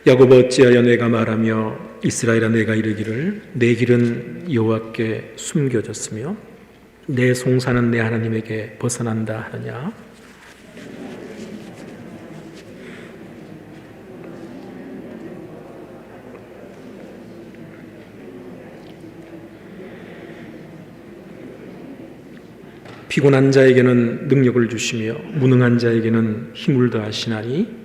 야곱 어찌하여 내가 말하며 이스라엘아 내가 이르기를 내 길은 여호와께 숨겨졌으며 내 송사는 내 하나님에게 벗어난다 하느냐. 피곤한 자에게는 능력을 주시며 무능한 자에게는 힘을 더하시나니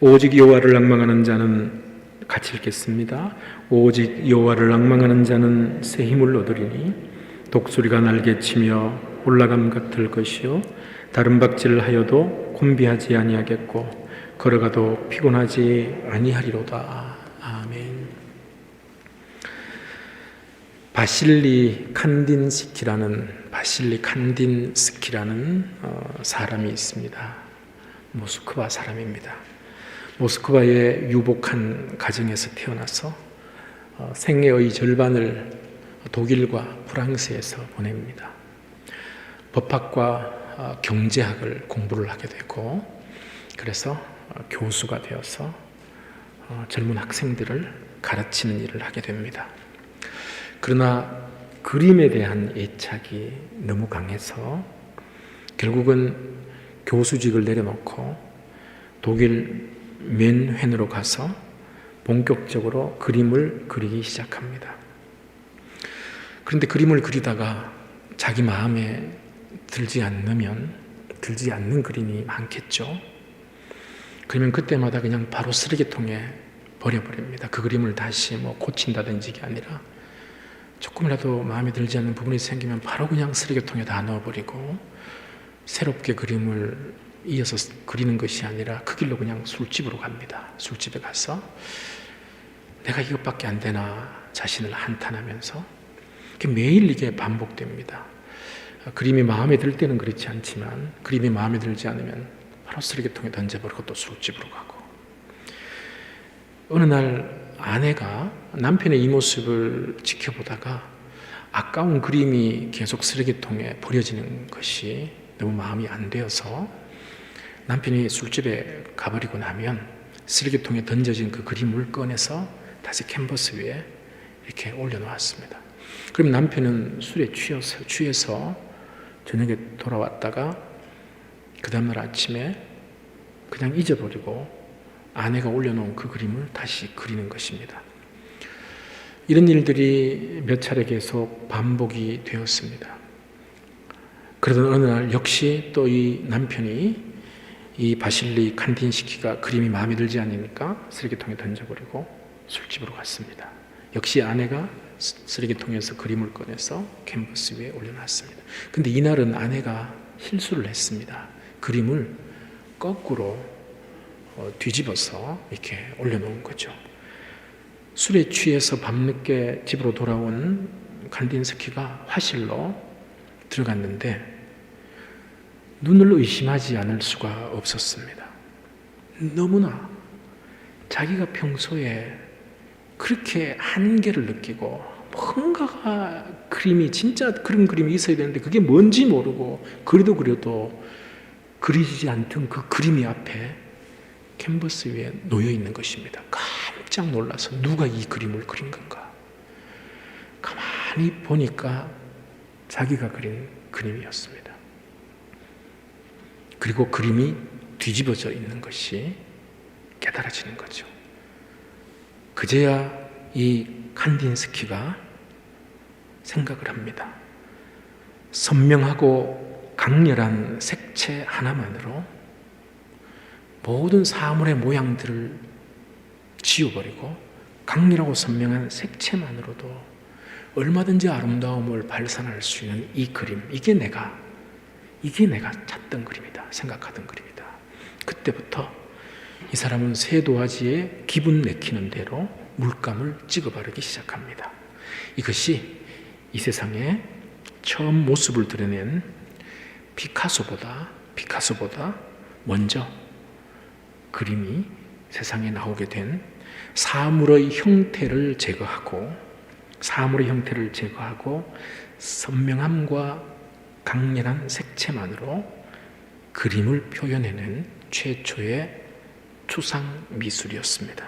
오직 여호와를 낭망하는 자는 같이 읽겠습니다. 오직 여호와를 낭망하는 자는 새 힘을 얻으리니 독수리가 날개치며 올라감 같을 것이요 다른 박질을 하여도 곤비하지 아니하겠고 걸어가도 피곤하지 아니하리로다. 아멘. 바실리 칸딘스키라는 사람이 있습니다. 모스크바 사람입니다. 모스크바의 유복한 가정에서 태어나서 생애의 절반을 독일과 프랑스에서 보냅니다. 법학과 경제학을 공부를 하게 되고 그래서 교수가 되어서 젊은 학생들을 가르치는 일을 하게 됩니다. 그러나 그림에 대한 애착이 너무 강해서 결국은 교수직을 내려놓고 독일 뮌헨으로 가서 본격적으로 그림을 그리기 시작합니다. 그런데 그림을 그리다가 자기 마음에 들지 않는 그림이 많겠죠. 그러면 그때마다 그냥 바로 쓰레기통에 버려버립니다. 그 그림을 다시 고친다든지 게 아니라 조금이라도 마음에 들지 않는 부분이 생기면 바로 그냥 쓰레기통에 다 넣어버리고 새롭게 그림을 이어서 그리는 것이 아니라 그 길로 그냥 술집으로 갑니다. 술집에 가서 내가 이것밖에 안 되나 자신을 한탄하면서 매일 이게 반복됩니다. 그림이 마음에 들 때는 그렇지 않지만 그림이 마음에 들지 않으면 바로 쓰레기통에 던져버리고 또 술집으로 가고. 어느 날 아내가 남편의 이 모습을 지켜보다가 아까운 그림이 계속 쓰레기통에 버려지는 것이 너무 마음이 안 되어서 남편이 술집에 가버리고 나면 쓰레기통에 던져진 그 그림을 꺼내서 다시 캔버스 위에 이렇게 올려놓았습니다. 그럼 남편은 술에 취해서 저녁에 돌아왔다가 그 다음날 아침에 그냥 잊어버리고 아내가 올려놓은 그 그림을 다시 그리는 것입니다. 이런 일들이 몇 차례 계속 반복이 되었습니다. 그러던 어느 날 역시 또 이 남편이 이 바실리 칸딘스키가 그림이 마음에 들지 않으니까 쓰레기통에 던져버리고 술집으로 갔습니다. 역시 아내가 쓰레기통에서 그림을 꺼내서 캔버스 위에 올려놨습니다. 근데 이날은 아내가 실수를 했습니다. 그림을 거꾸로 뒤집어서 이렇게 올려놓은 거죠. 술에 취해서 밤늦게 집으로 돌아온 칸딘스키가 화실로 들어갔는데 눈을 의심하지 않을 수가 없었습니다. 너무나 자기가 평소에 그렇게 한계를 느끼고 뭔가가 그림이 진짜 그런 그림이 있어야 되는데 그게 뭔지 모르고 그려도 그리지 않던 그 그림이 앞에 캔버스 위에 놓여 있는 것입니다. 깜짝 놀라서 누가 이 그림을 그린 건가? 가만히 보니까 자기가 그린 그림이었습니다. 그리고 그림이 뒤집어져 있는 것이 깨달아지는 거죠. 그제야 이 칸딘스키가 생각을 합니다. 선명하고 강렬한 색채 하나만으로 모든 사물의 모양들을 지워버리고 강렬하고 선명한 색채만으로도 얼마든지 아름다움을 발산할 수 있는 이 그림, 이게 내가 찾던 그림이다, 생각하던 그림이다. 그때부터 이 사람은 새 도화지에 기분 내키는 대로 물감을 찍어 바르기 시작합니다. 이것이 이 세상에 처음 모습을 드러낸 피카소보다 먼저 그림이 세상에 나오게 된 사물의 형태를 제거하고 선명함과 강렬한 색채만으로 그림을 표현해낸 최초의 추상 미술이었습니다.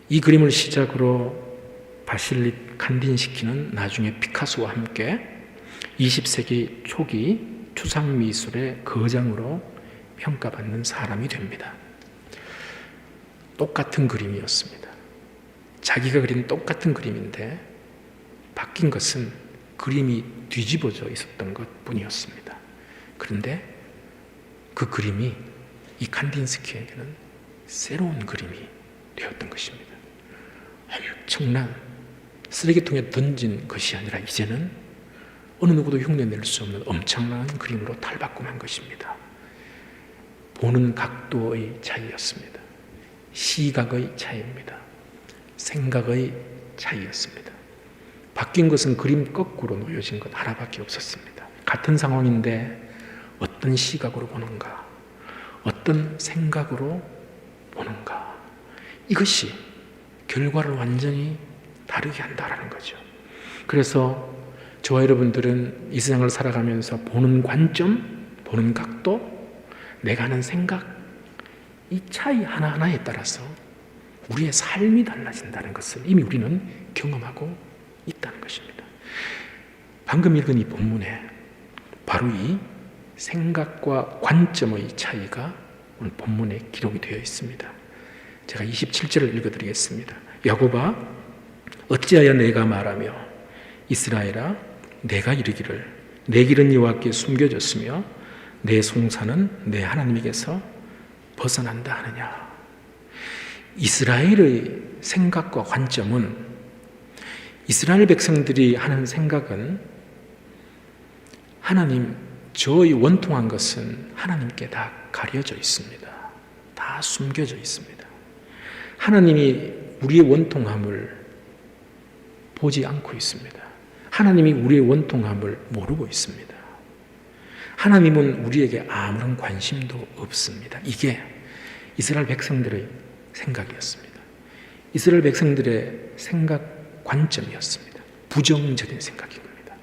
이 그림을 시작으로 바실립 칸딘스키는 나중에 피카소와 함께 20세기 초기 추상 미술의 거장으로 평가받는 사람이 됩니다. 똑같은 그림이었습니다. 자기가 그린 똑같은 그림인데 바뀐 것은 그림이 뒤집어져 있었던 것뿐이었습니다. 그런데 그 그림이 이 칸딘스키에게는 새로운 그림이 되었던 것입니다. 엄청난 쓰레기통에 던진 것이 아니라 이제는 어느 누구도 흉내낼 수 없는 엄청난 그림으로 탈바꿈한 것입니다. 보는 각도의 차이였습니다. 시각의 차이입니다. 생각의 차이였습니다. 바뀐 것은 그림 거꾸로 놓여진 것 하나밖에 없었습니다. 같은 상황인데 어떤 시각으로 보는가, 어떤 생각으로 보는가, 이것이 결과를 완전히 다르게 한다라는 거죠. 그래서 저와 여러분들은 이 세상을 살아가면서 보는 관점, 보는 각도, 내가 하는 생각, 이 차이 하나하나에 따라서 우리의 삶이 달라진다는 것을 이미 우리는 경험하고 있다는 것입니다. 방금 읽은 이 본문에 바로 이 생각과 관점의 차이가 오늘 본문에 기록이 되어 있습니다. 제가 27절을 읽어드리겠습니다. 야곱아, 어찌하여 내가 말하며 이스라엘아, 내가 이르기를 내 길은 여호와께 숨겨졌으며 내 송사는 내 하나님에게서 벗어난다 하느냐. 이스라엘의 생각과 관점은, 이스라엘 백성들이 하는 생각은 하나님, 저의 원통한 것은 하나님께 다 가려져 있습니다. 다 숨겨져 있습니다. 하나님이 우리의 원통함을 보지 않고 있습니다. 하나님이 우리의 원통함을 모르고 있습니다. 하나님은 우리에게 아무런 관심도 없습니다. 이게 이스라엘 백성들의 생각이었습니다. 이스라엘 백성들의 생각 관점이었습니다. 부정적인 생각입니다.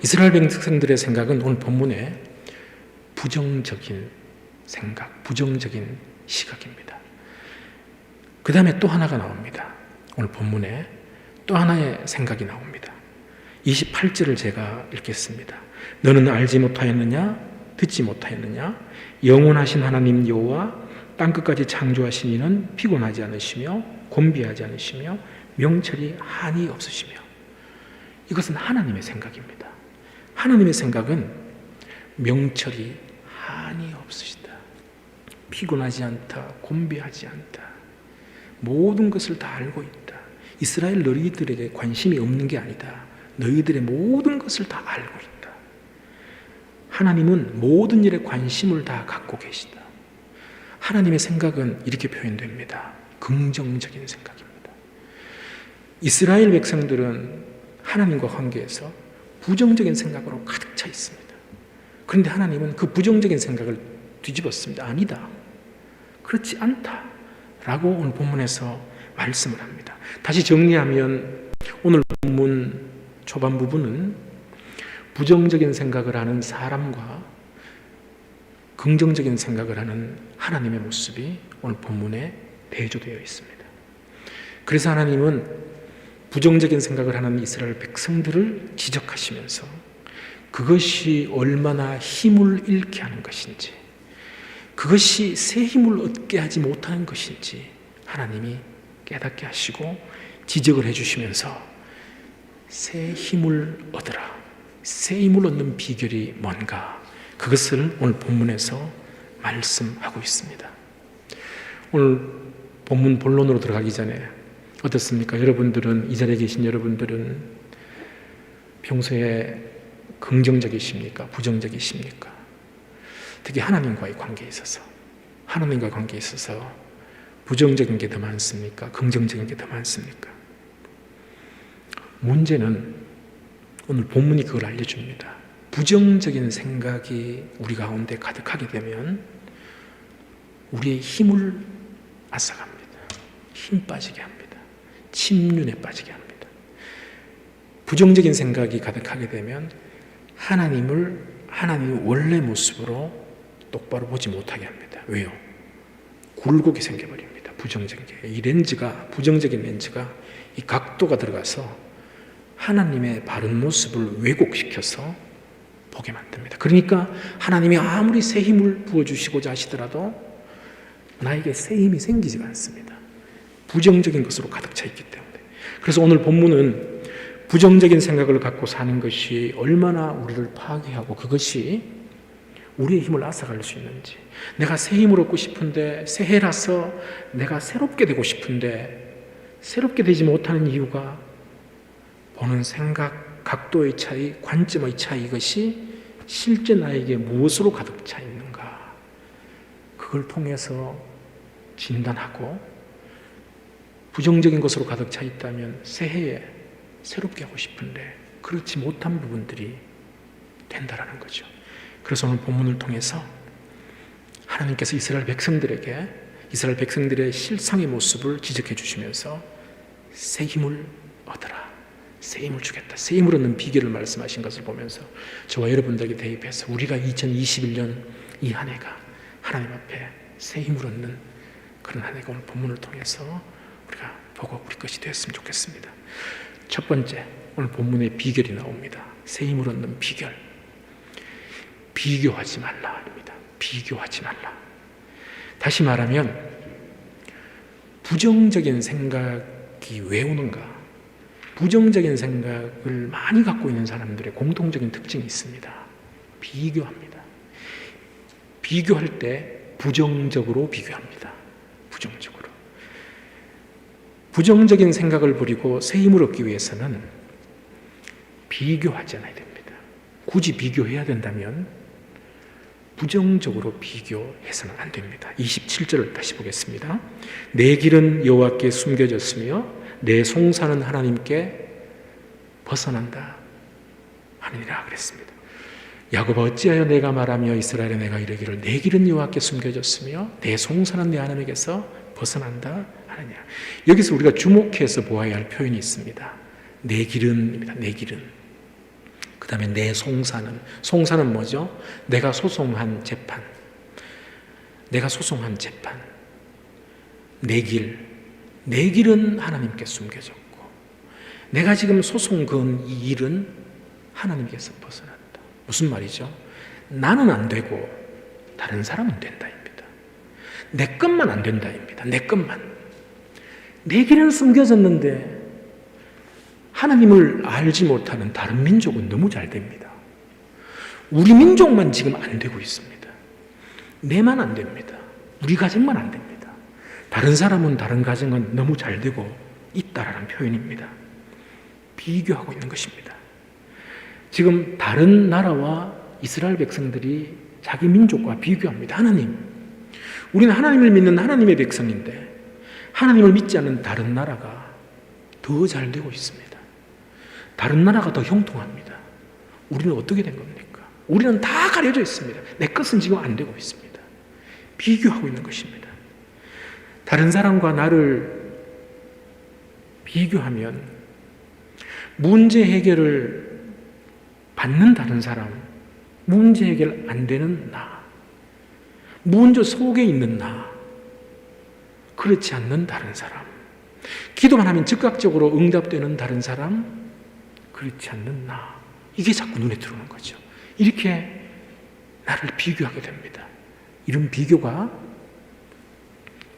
이스라엘 백성들의 생각은 오늘 본문에 부정적인 생각, 부정적인 시각입니다. 그 다음에 또 하나가 나옵니다. 오늘 본문에 또 하나의 생각이 나옵니다. 28절을 제가 읽겠습니다. 너는 알지 못하였느냐? 듣지 못하였느냐? 영원하신 하나님 여호와 땅끝까지 창조하신 이는 피곤하지 않으시며 곤비하지 않으시며 명철이 한이 없으시며. 이것은 하나님의 생각입니다. 하나님의 생각은 명철이 한이 없으시다. 피곤하지 않다. 곤비하지 않다. 모든 것을 다 알고 있다. 이스라엘 너희들에게 관심이 없는 게 아니다. 너희들의 모든 것을 다 알고 있다. 하나님은 모든 일에 관심을 다 갖고 계시다. 하나님의 생각은 이렇게 표현됩니다. 긍정적인 생각입니다. 이스라엘 백성들은 하나님과 관계에서 부정적인 생각으로 가득 차 있습니다. 그런데 하나님은 그 부정적인 생각을 뒤집었습니다. 아니다. 그렇지 않다. 라고 오늘 본문에서 말씀을 합니다. 다시 정리하면 오늘 본문 초반 부분은 부정적인 생각을 하는 사람과 긍정적인 생각을 하는 하나님의 모습이 오늘 본문에 대조되어 있습니다. 그래서 하나님은 부정적인 생각을 하는 이스라엘 백성들을 지적하시면서 그것이 얼마나 힘을 잃게 하는 것인지, 그것이 새 힘을 얻게 하지 못하는 것인지 하나님이 깨닫게 하시고 지적을 해주시면서 새 힘을 얻으라, 새 힘을 얻는 비결이 뭔가, 그것을 오늘 본문에서 말씀하고 있습니다. 오늘 본문 본론으로 들어가기 전에 어떻습니까? 여러분들은, 이 자리에 계신 여러분들은 평소에 긍정적이십니까? 부정적이십니까? 특히 하나님과의 관계에 있어서, 부정적인 게 더 많습니까? 긍정적인 게 더 많습니까? 문제는 오늘 본문이 그걸 알려줍니다. 부정적인 생각이 우리 가운데 가득하게 되면 우리의 힘을 앗아갑니다. 힘 빠지게 합니다. 침륜에 빠지게 합니다. 부정적인 생각이 가득하게 되면 하나님의 원래 모습으로 똑바로 보지 못하게 합니다. 왜요? 굴곡이 생겨버립니다. 부정적인 게. 부정적인 렌즈가 이 각도가 들어가서 하나님의 바른 모습을 왜곡시켜서 보게 만듭니다. 그러니까 하나님이 아무리 새 힘을 부어주시고자 하시더라도 나에게 새 힘이 생기지가 않습니다. 부정적인 것으로 가득 차 있기 때문에. 그래서 오늘 본문은 부정적인 생각을 갖고 사는 것이 얼마나 우리를 파괴하고 그것이 우리의 힘을 앗아갈 수 있는지, 내가 새 힘을 얻고 싶은데, 새해라서 내가 새롭게 되고 싶은데 새롭게 되지 못하는 이유가 보는 생각, 각도의 차이, 관점의 차이, 이것이 실제 나에게 무엇으로 가득 차 있는가, 그걸 통해서 진단하고, 부정적인 것으로 가득 차 있다면 새해에 새롭게 하고 싶은데 그렇지 못한 부분들이 된다라는 거죠. 그래서 오늘 본문을 통해서 하나님께서 이스라엘 백성들의 실상의 모습을 지적해 주시면서 새 힘을 얻어라, 새 힘을 주겠다, 새 힘을 얻는 비결을 말씀하신 것을 보면서 저와 여러분들에게 대입해서 우리가 2021년 이 한 해가 하나님 앞에 새 힘을 얻는 그런 한 해가 오늘 본문을 통해서 우리가 보고 우리 것이 되었으면 좋겠습니다. 첫 번째, 오늘 본문의 비결이 나옵니다. 새 힘을 얻는 비결. 비교하지 말라입니다. 비교하지 말라. 다시 말하면 부정적인 생각이 왜 오는가? 부정적인 생각을 많이 갖고 있는 사람들의 공통적인 특징이 있습니다. 비교합니다. 비교할 때 부정적으로 비교합니다. 부정적으로. 부정적인 생각을 버리고 새 힘을 얻기 위해서는 비교하지 않아야 됩니다. 굳이 비교해야 된다면 부정적으로 비교해서는 안 됩니다. 27절을 다시 보겠습니다. 내 길은 여호와께 숨겨졌으며 내 송사는 하나님께 벗어난다 하느니라 그랬습니다. 야곱아 어찌하여 내가 말하며 이스라엘에 내가 이르기를 내 길은 여호와께 숨겨졌으며 내 송사는 내 하나님에게서 벗어난다 하느냐. 여기서 우리가 주목해서 보아야 할 표현이 있습니다. 내 길은입니다. 내 길은. 그 다음에 내 송사는 뭐죠? 내가 소송한 재판. 내 길은 하나님께 숨겨졌고 내가 지금 소송 건 이 일은 하나님께서 벗어난다. 무슨 말이죠? 나는 안 되고 다른 사람은 된다입니다. 내 것만 안 된다입니다. 내 것만. 내 길은 숨겨졌는데 하나님을 알지 못하는 다른 민족은 너무 잘 됩니다. 우리 민족만 지금 안 되고 있습니다. 내만 안 됩니다. 우리 가정만 안 됩니다. 다른 사람은, 다른 가정은 너무 잘 되고 있다라는 표현입니다. 비교하고 있는 것입니다. 지금 다른 나라와 이스라엘 백성들이 자기 민족과 비교합니다. 우리는 하나님을 믿는 하나님의 백성인데 하나님을 믿지 않는 다른 나라가 더 잘 되고 있습니다. 다른 나라가 더 형통합니다. 우리는 어떻게 된 겁니까? 우리는 다 가려져 있습니다. 내 것은 지금 안 되고 있습니다. 비교하고 있는 것입니다. 다른 사람과 나를 비교하면 문제 해결을 받는 다른 사람, 문제 해결 안 되는 나, 문제 속에 있는 나, 그렇지 않는 다른 사람, 기도만 하면 즉각적으로 응답되는 다른 사람, 그렇지 않는 나, 이게 자꾸 눈에 들어오는 거죠. 이렇게 나를 비교하게 됩니다. 이런 비교가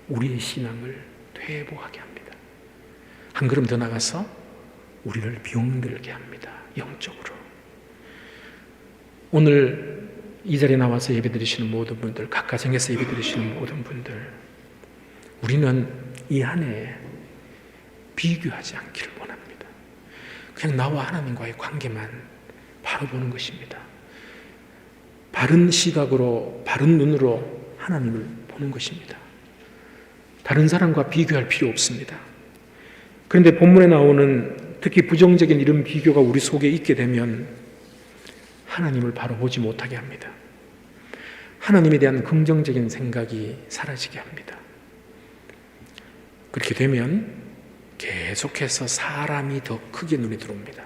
우리의 신앙을 퇴보하게 합니다. 한 걸음 더 나가서 우리를 병들게 합니다. 영적으로. 오늘 이 자리에 나와서 예배드리시는 모든 분들, 각 가정에서 예배드리시는 모든 분들, 우리는 이 한 해에 비교하지 않기를 원합니다. 그냥 나와 하나님과의 관계만 바로 보는 것입니다. 바른 시각으로, 바른 눈으로 하나님을 보는 것입니다. 다른 사람과 비교할 필요 없습니다. 그런데 본문에 나오는 특히 부정적인 이런 비교가 우리 속에 있게 되면 하나님을 바로 보지 못하게 합니다. 하나님에 대한 긍정적인 생각이 사라지게 합니다. 그렇게 되면 계속해서 사람이 더 크게 눈에 들어옵니다.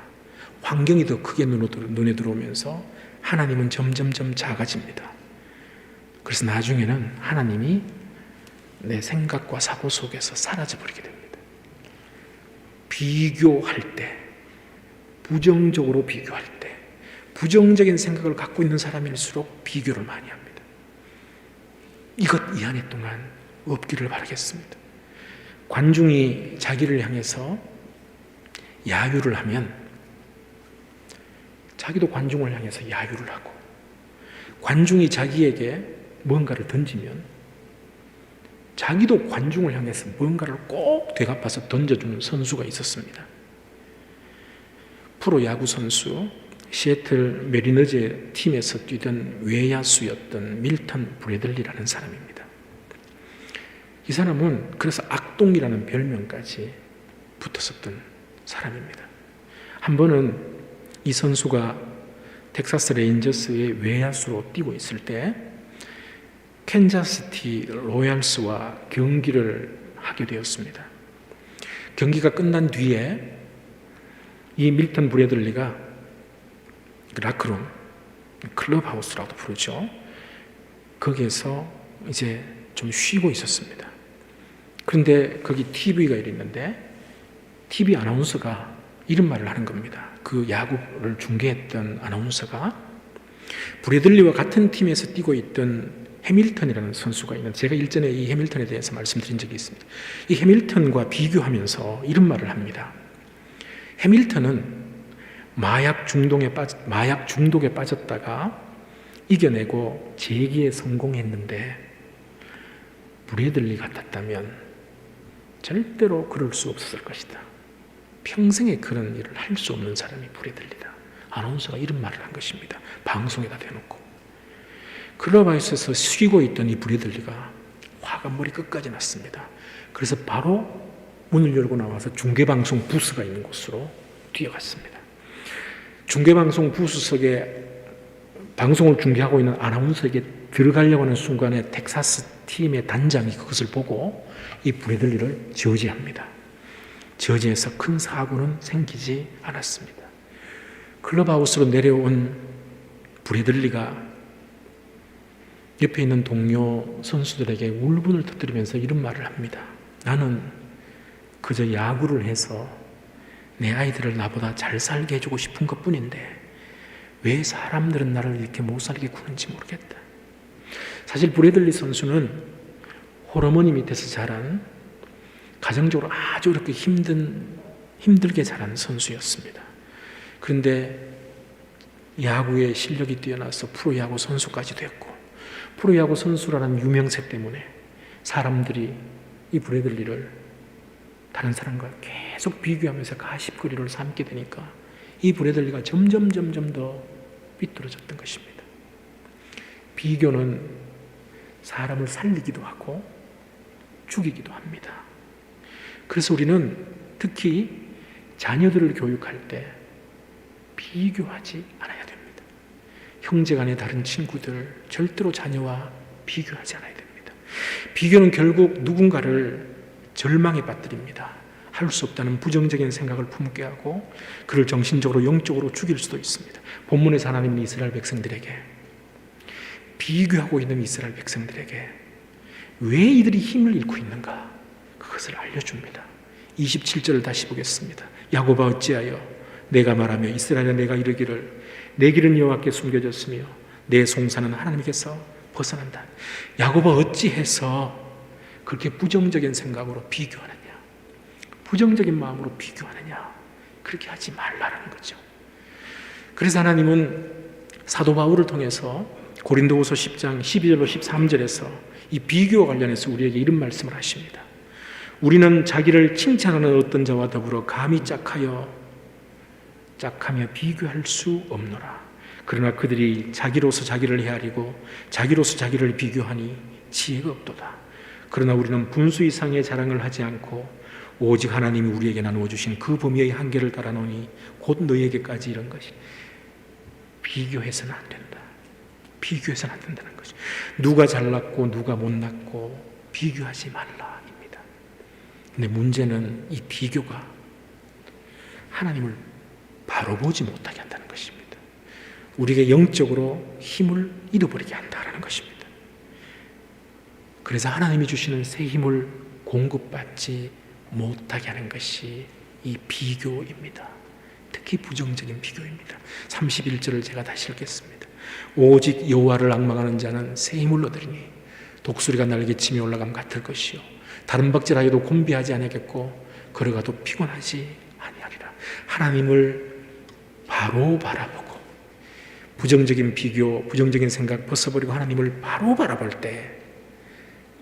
환경이 더 크게 눈에 들어오면서 하나님은 점점점 작아집니다. 그래서 나중에는 하나님이 내 생각과 사고 속에서 사라져버리게 됩니다. 비교할 때, 부정적으로 비교할 때, 부정적인 생각을 갖고 있는 사람일수록 비교를 많이 합니다. 이것 이 한 해 동안 없기를 바라겠습니다. 관중이 자기를 향해서 야유를 하면 자기도 관중을 향해서 야유를 하고, 관중이 자기에게 뭔가를 던지면 자기도 관중을 향해서 뭔가를 꼭 되갚아서 던져주는 선수가 있었습니다. 프로야구 선수, 시애틀 메리너즈 팀에서 뛰던 외야수였던 밀턴 브래들리라는 사람입니다. 이 사람은 그래서 악동이라는 별명까지 붙었었던 사람입니다. 한 번은 이 선수가 텍사스 레인저스의 외야수로 뛰고 있을 때 캔자스시티 로얄스와 경기를 하게 되었습니다. 경기가 끝난 뒤에 이 밀턴 브래들리가 라크룸, 클럽하우스라고 부르죠. 거기에서 이제 좀 쉬고 있었습니다. 그런데 거기 TV가 있는데 TV 아나운서가 이런 말을 하는 겁니다. 그 야구를 중계했던 아나운서가 브래들리와 같은 팀에서 뛰고 있던 해밀턴이라는 선수가 있는데, 제가 일전에 이 해밀턴에 대해서 말씀드린 적이 있습니다. 이 해밀턴과 비교하면서 이런 말을 합니다. 해밀턴은 마약 중독에 빠졌다가 이겨내고 재기에 성공했는데 브래들리 같았다면 절대로 그럴 수 없었을 것이다. 평생에 그런 일을 할 수 없는 사람이 브래들리다. 아나운서가 이런 말을 한 것입니다. 방송에다 대놓고. 클럽하우스에서 쉬고 있던 이 브래들리가 화가 머리 끝까지 났습니다. 그래서 바로 문을 열고 나와서 중계방송 부스가 있는 곳으로 뛰어갔습니다. 중계방송 부스석에 방송을 중계하고 있는 아나운서에게 들어가려고 하는 순간에 텍사스 팀의 단장이 그것을 보고 이 브래들리를 저지합니다. 저지해서 큰 사고는 생기지 않았습니다. 클럽하우스로 내려온 브래들리가 옆에 있는 동료 선수들에게 울분을 터뜨리면서 이런 말을 합니다. 나는 그저 야구를 해서 내 아이들을 나보다 잘 살게 해주고 싶은 것뿐인데 왜 사람들은 나를 이렇게 못 살게 구는지 모르겠다. 사실 브래들리 선수는 홀어머니 밑에서 자란, 가정적으로 아주 이렇게 힘들게 자란 선수였습니다. 그런데 야구의 실력이 뛰어나서 프로야구 선수까지 됐고, 프로야구 선수라는 유명세 때문에 사람들이 이 브래들리를 다른 사람과 계속 비교하면서 가십거리를 삼게 되니까 이 브래들리가 점점 더 삐뚤어졌던 것입니다. 비교는 사람을 살리기도 하고 죽이기도 합니다. 그래서 우리는 특히 자녀들을 교육할 때 비교하지 않아야 됩니다. 형제간의 다른 친구들 절대로 자녀와 비교하지 않아야 됩니다. 비교는 결국 누군가를 절망에 빠뜨립니다. 할 수 없다는 부정적인 생각을 품게 하고 그를 정신적으로 영적으로 죽일 수도 있습니다. 본문에서 하나님은 이스라엘 백성들에게, 비교하고 있는 이스라엘 백성들에게 왜 이들이 힘을 잃고 있는가, 그것을 알려줍니다. 27절을 다시 보겠습니다. 야곱아 어찌하여 내가 말하며 이스라엘아 내가 이르기를 내 길은 여호와께 숨겨졌으며 내 송사는 하나님께서 벗어난다. 야곱아 어찌해서 그렇게 부정적인 생각으로 비교하느냐, 부정적인 마음으로 비교하느냐, 그렇게 하지 말라는 거죠. 그래서 하나님은 사도 바울을 통해서 고린도후서 10장 12절로 13절에서 이 비교와 관련해서 우리에게 이런 말씀을 하십니다. 우리는 자기를 칭찬하는 어떤 자와 더불어 감히 짝하며 비교할 수 없노라. 그러나 그들이 자기로서 자기를 헤아리고 자기로서 자기를 비교하니 지혜가 없도다. 그러나 우리는 분수 이상의 자랑을 하지 않고 오직 하나님이 우리에게 나누어 주신 그 범위의 한계를 따라노니 곧 너희에게까지 이런 것이. 비교해서는 안 된다. 비교해서는 안 된다는 것이. 누가 잘났고 누가 못났고 비교하지 말라입니다. 근데 문제는 이 비교가 하나님을 바로 보지 못하게 한다는 것입니다. 우리에게 영적으로 힘을 잃어버리게 한다는 것입니다. 그래서 하나님이 주시는 새 힘을 공급받지 못하게 하는 것이 이 비교입니다. 특히 부정적인 비교입니다. 31절을 제가 다시 읽겠습니다. 오직 여호와를 앙망하는 자는 새 힘을 얻으리니 독수리가 날개치며 올라감 같을 것이요 다른 박질하여도 곤비하지 아니하겠고 걸어가도 피곤하지 아니하리라. 하나님을 바로 바라보고 부정적인 비교, 부정적인 생각 벗어버리고 하나님을 바로 바라볼 때,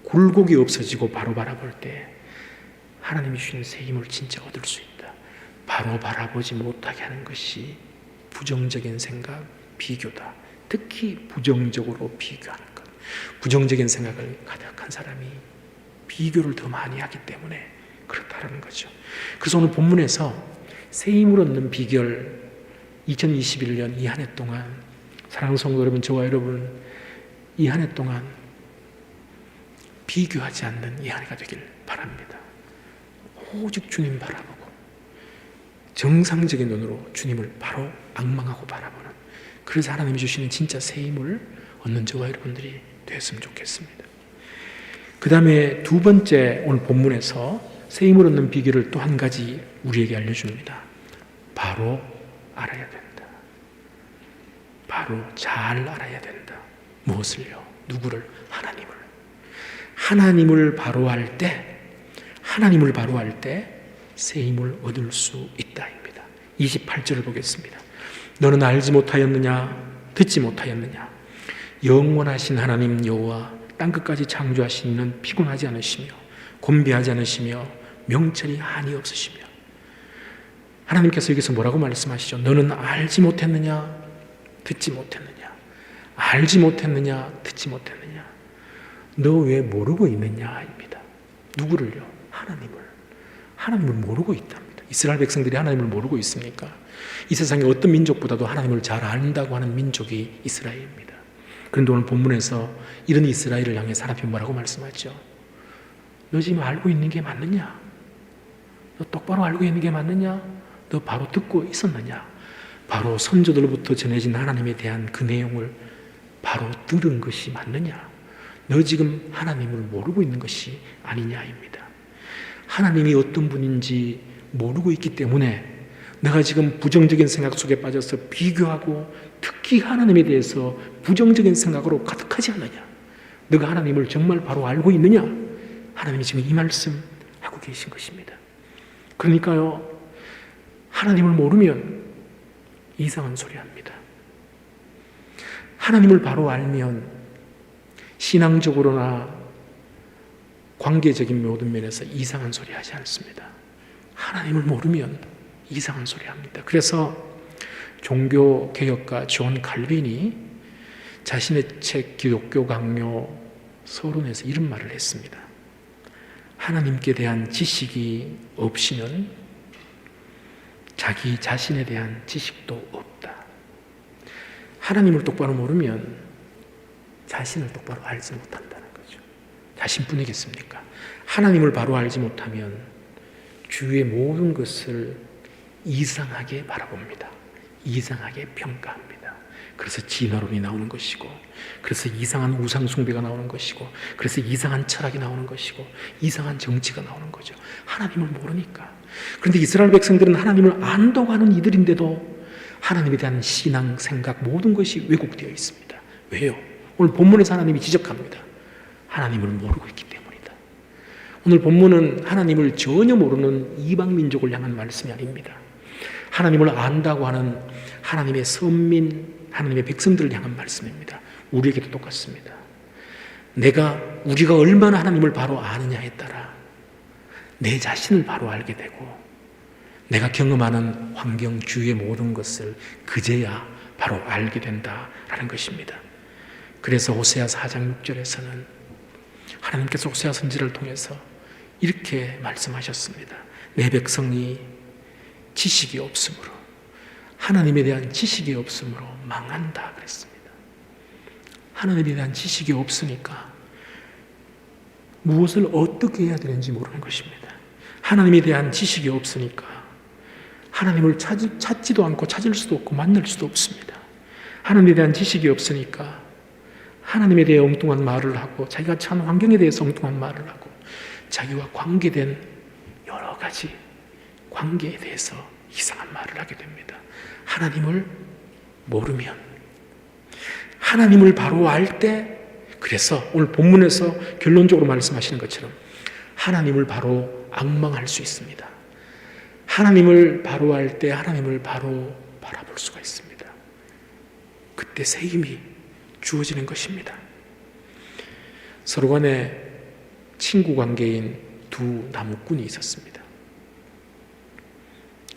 굴곡이 없어지고 바로 바라볼 때 하나님이 주시는 새 힘을 진짜 얻을 수 있다. 바로 바라보지 못하게 하는 것이 부정적인 생각, 비교다. 특히 부정적으로 비교하는 것. 부정적인 생각을 가득한 사람이 비교를 더 많이 하기 때문에 그렇다는 거죠. 그래서 오늘 본문에서 새 힘을 얻는 비결, 2021년 이 한 해 동안 사랑하는 성도 여러분, 저와 여러분 이 한 해 동안 비교하지 않는 이 한 해가 되길 바랍니다. 오직 주님 바라보고 정상적인 눈으로 주님을 바로 앙망하고 바라보는, 그래서 하나님이 주시는 진짜 새 힘을 얻는 저와 여러분들이 되었으면 좋겠습니다. 그 다음에 두 번째, 오늘 본문에서 새 힘을 얻는 비결을 또 한 가지 우리에게 알려줍니다. 바로 알아야 된다. 바로 잘 알아야 된다. 무엇을요? 누구를? 하나님을. 하나님을 바로 할 때, 하나님을 바로 할 때 새 힘을 얻을 수 있다입니다. 28절을 보겠습니다. 너는 알지 못하였느냐? 듣지 못하였느냐? 영원하신 하나님 여호와 땅끝까지 창조하신 이는 피곤하지 않으시며 곤비하지 않으시며 명철이 한이 없으시며. 하나님께서 여기서 뭐라고 말씀하시죠? 너는 알지 못했느냐? 듣지 못했느냐? 알지 못했느냐? 듣지 못했느냐? 너 왜 모르고 있느냐입니다. 누구를요? 하나님을. 하나님을 모르고 있답니다. 이스라엘 백성들이 하나님을 모르고 있습니까? 이 세상에 어떤 민족보다도 하나님을 잘 안다고 하는 민족이 이스라엘입니다. 그런데 오늘 본문에서 이런 이스라엘을 향해 하나님이 뭐라고 말씀하죠? 너 지금 알고 있는 게 맞느냐? 너 똑바로 알고 있는 게 맞느냐? 너 바로 듣고 있었느냐? 바로 선조들로부터 전해진 하나님에 대한 그 내용을 바로 들은 것이 맞느냐? 너 지금 하나님을 모르고 있는 것이 아니냐입니다. 하나님이 어떤 분인지 모르고 있기 때문에 내가 지금 부정적인 생각 속에 빠져서 비교하고 특히 하나님에 대해서 부정적인 생각으로 가득하지 않느냐? 너가 하나님을 정말 바로 알고 있느냐? 하나님이 지금 이 말씀 하고 계신 것입니다. 그러니까요, 하나님을 모르면 이상한 소리 합니다. 하나님을 바로 알면 신앙적으로나 관계적인 모든 면에서 이상한 소리 하지 않습니다. 하나님을 모르면 이상한 소리 합니다. 그래서 종교개혁가 존 칼빈이 자신의 책 기독교 강요 서론에서 이런 말을 했습니다. 하나님께 대한 지식이 없이는 자기 자신에 대한 지식도 없다. 하나님을 똑바로 모르면 자신을 똑바로 알지 못한다는 거죠. 자신뿐이겠습니까? 하나님을 바로 알지 못하면 주위의 모든 것을 이상하게 바라봅니다. 이상하게 평가합니다. 그래서 진화론이 나오는 것이고, 그래서 이상한 우상 숭배가 나오는 것이고, 그래서 이상한 철학이 나오는 것이고, 이상한 정치가 나오는 거죠. 하나님을 모르니까. 그런데 이스라엘 백성들은 하나님을 안다고 하는 이들인데도 하나님에 대한 신앙, 생각 모든 것이 왜곡되어 있습니다. 왜요? 오늘 본문에서 하나님이 지적합니다. 하나님을 모르고 있기 때문이다. 오늘 본문은 하나님을 전혀 모르는 이방 민족을 향한 말씀이 아닙니다. 하나님을 안다고 하는 하나님의 선민 하나님의 백성들을 향한 말씀입니다. 우리에게도 똑같습니다. 우리가 얼마나 하나님을 바로 아느냐에 따라 내 자신을 바로 알게 되고 내가 경험하는 환경 주위의 모든 것을 그제야 바로 알게 된다라는 것입니다. 그래서 호세아 4장 6절에서는 하나님께서 호세아 선지자를 통해서 이렇게 말씀하셨습니다. 내 백성이 지식이 없으므로, 하나님에 대한 지식이 없으므로 망한다 그랬습니다. 하나님에 대한 지식이 없으니까 무엇을 어떻게 해야 되는지 모르는 것입니다. 하나님에 대한 지식이 없으니까 하나님을 찾지도 않고 찾을 수도 없고 만날 수도 없습니다. 하나님에 대한 지식이 없으니까 하나님에 대해 엉뚱한 말을 하고 자기가 처한 환경에 대해서 엉뚱한 말을 하고 자기와 관계된 여러 가지 관계에 대해서 이상한 말을 하게 됩니다. 하나님을 모르면, 하나님을 바로 알 때, 그래서 오늘 본문에서 결론적으로 말씀하시는 것처럼 하나님을 바로 앙망할 수 있습니다. 하나님을 바로 알 때 하나님을 바로 바라볼 수가 있습니다. 그때 새 힘이 주어지는 것입니다. 서로 간에 친구 관계인 두 나무꾼이 있었습니다.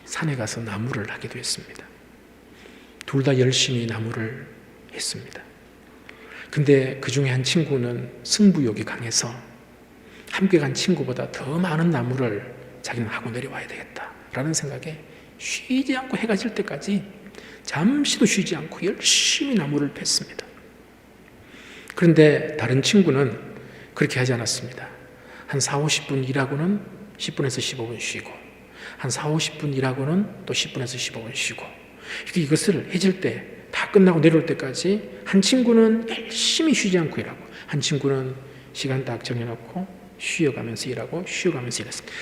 산에 가서 나무를 하기도 했습니다. 둘 다 열심히 나무를 했습니다. 근데 그 중에 한 친구는 승부욕이 강해서 함께 간 친구보다 더 많은 나무를 자기는 하고 내려와야 되겠다라는 생각에 쉬지 않고 해가 질 때까지 잠시도 쉬지 않고 열심히 나무를 팼습니다. 그런데 다른 친구는 그렇게 하지 않았습니다. 한 40-50분 일하고는 10분에서 15분 쉬고, 한 40-50분 일하고는 또 10분에서 15분 쉬고, 이것을 해질 때 다 끝나고 내려올 때까지 한 친구는 열심히 쉬지 않고 일하고, 한 친구는 시간 딱 정해놓고 쉬어가면서 일하고 쉬어가면서 일했습니다.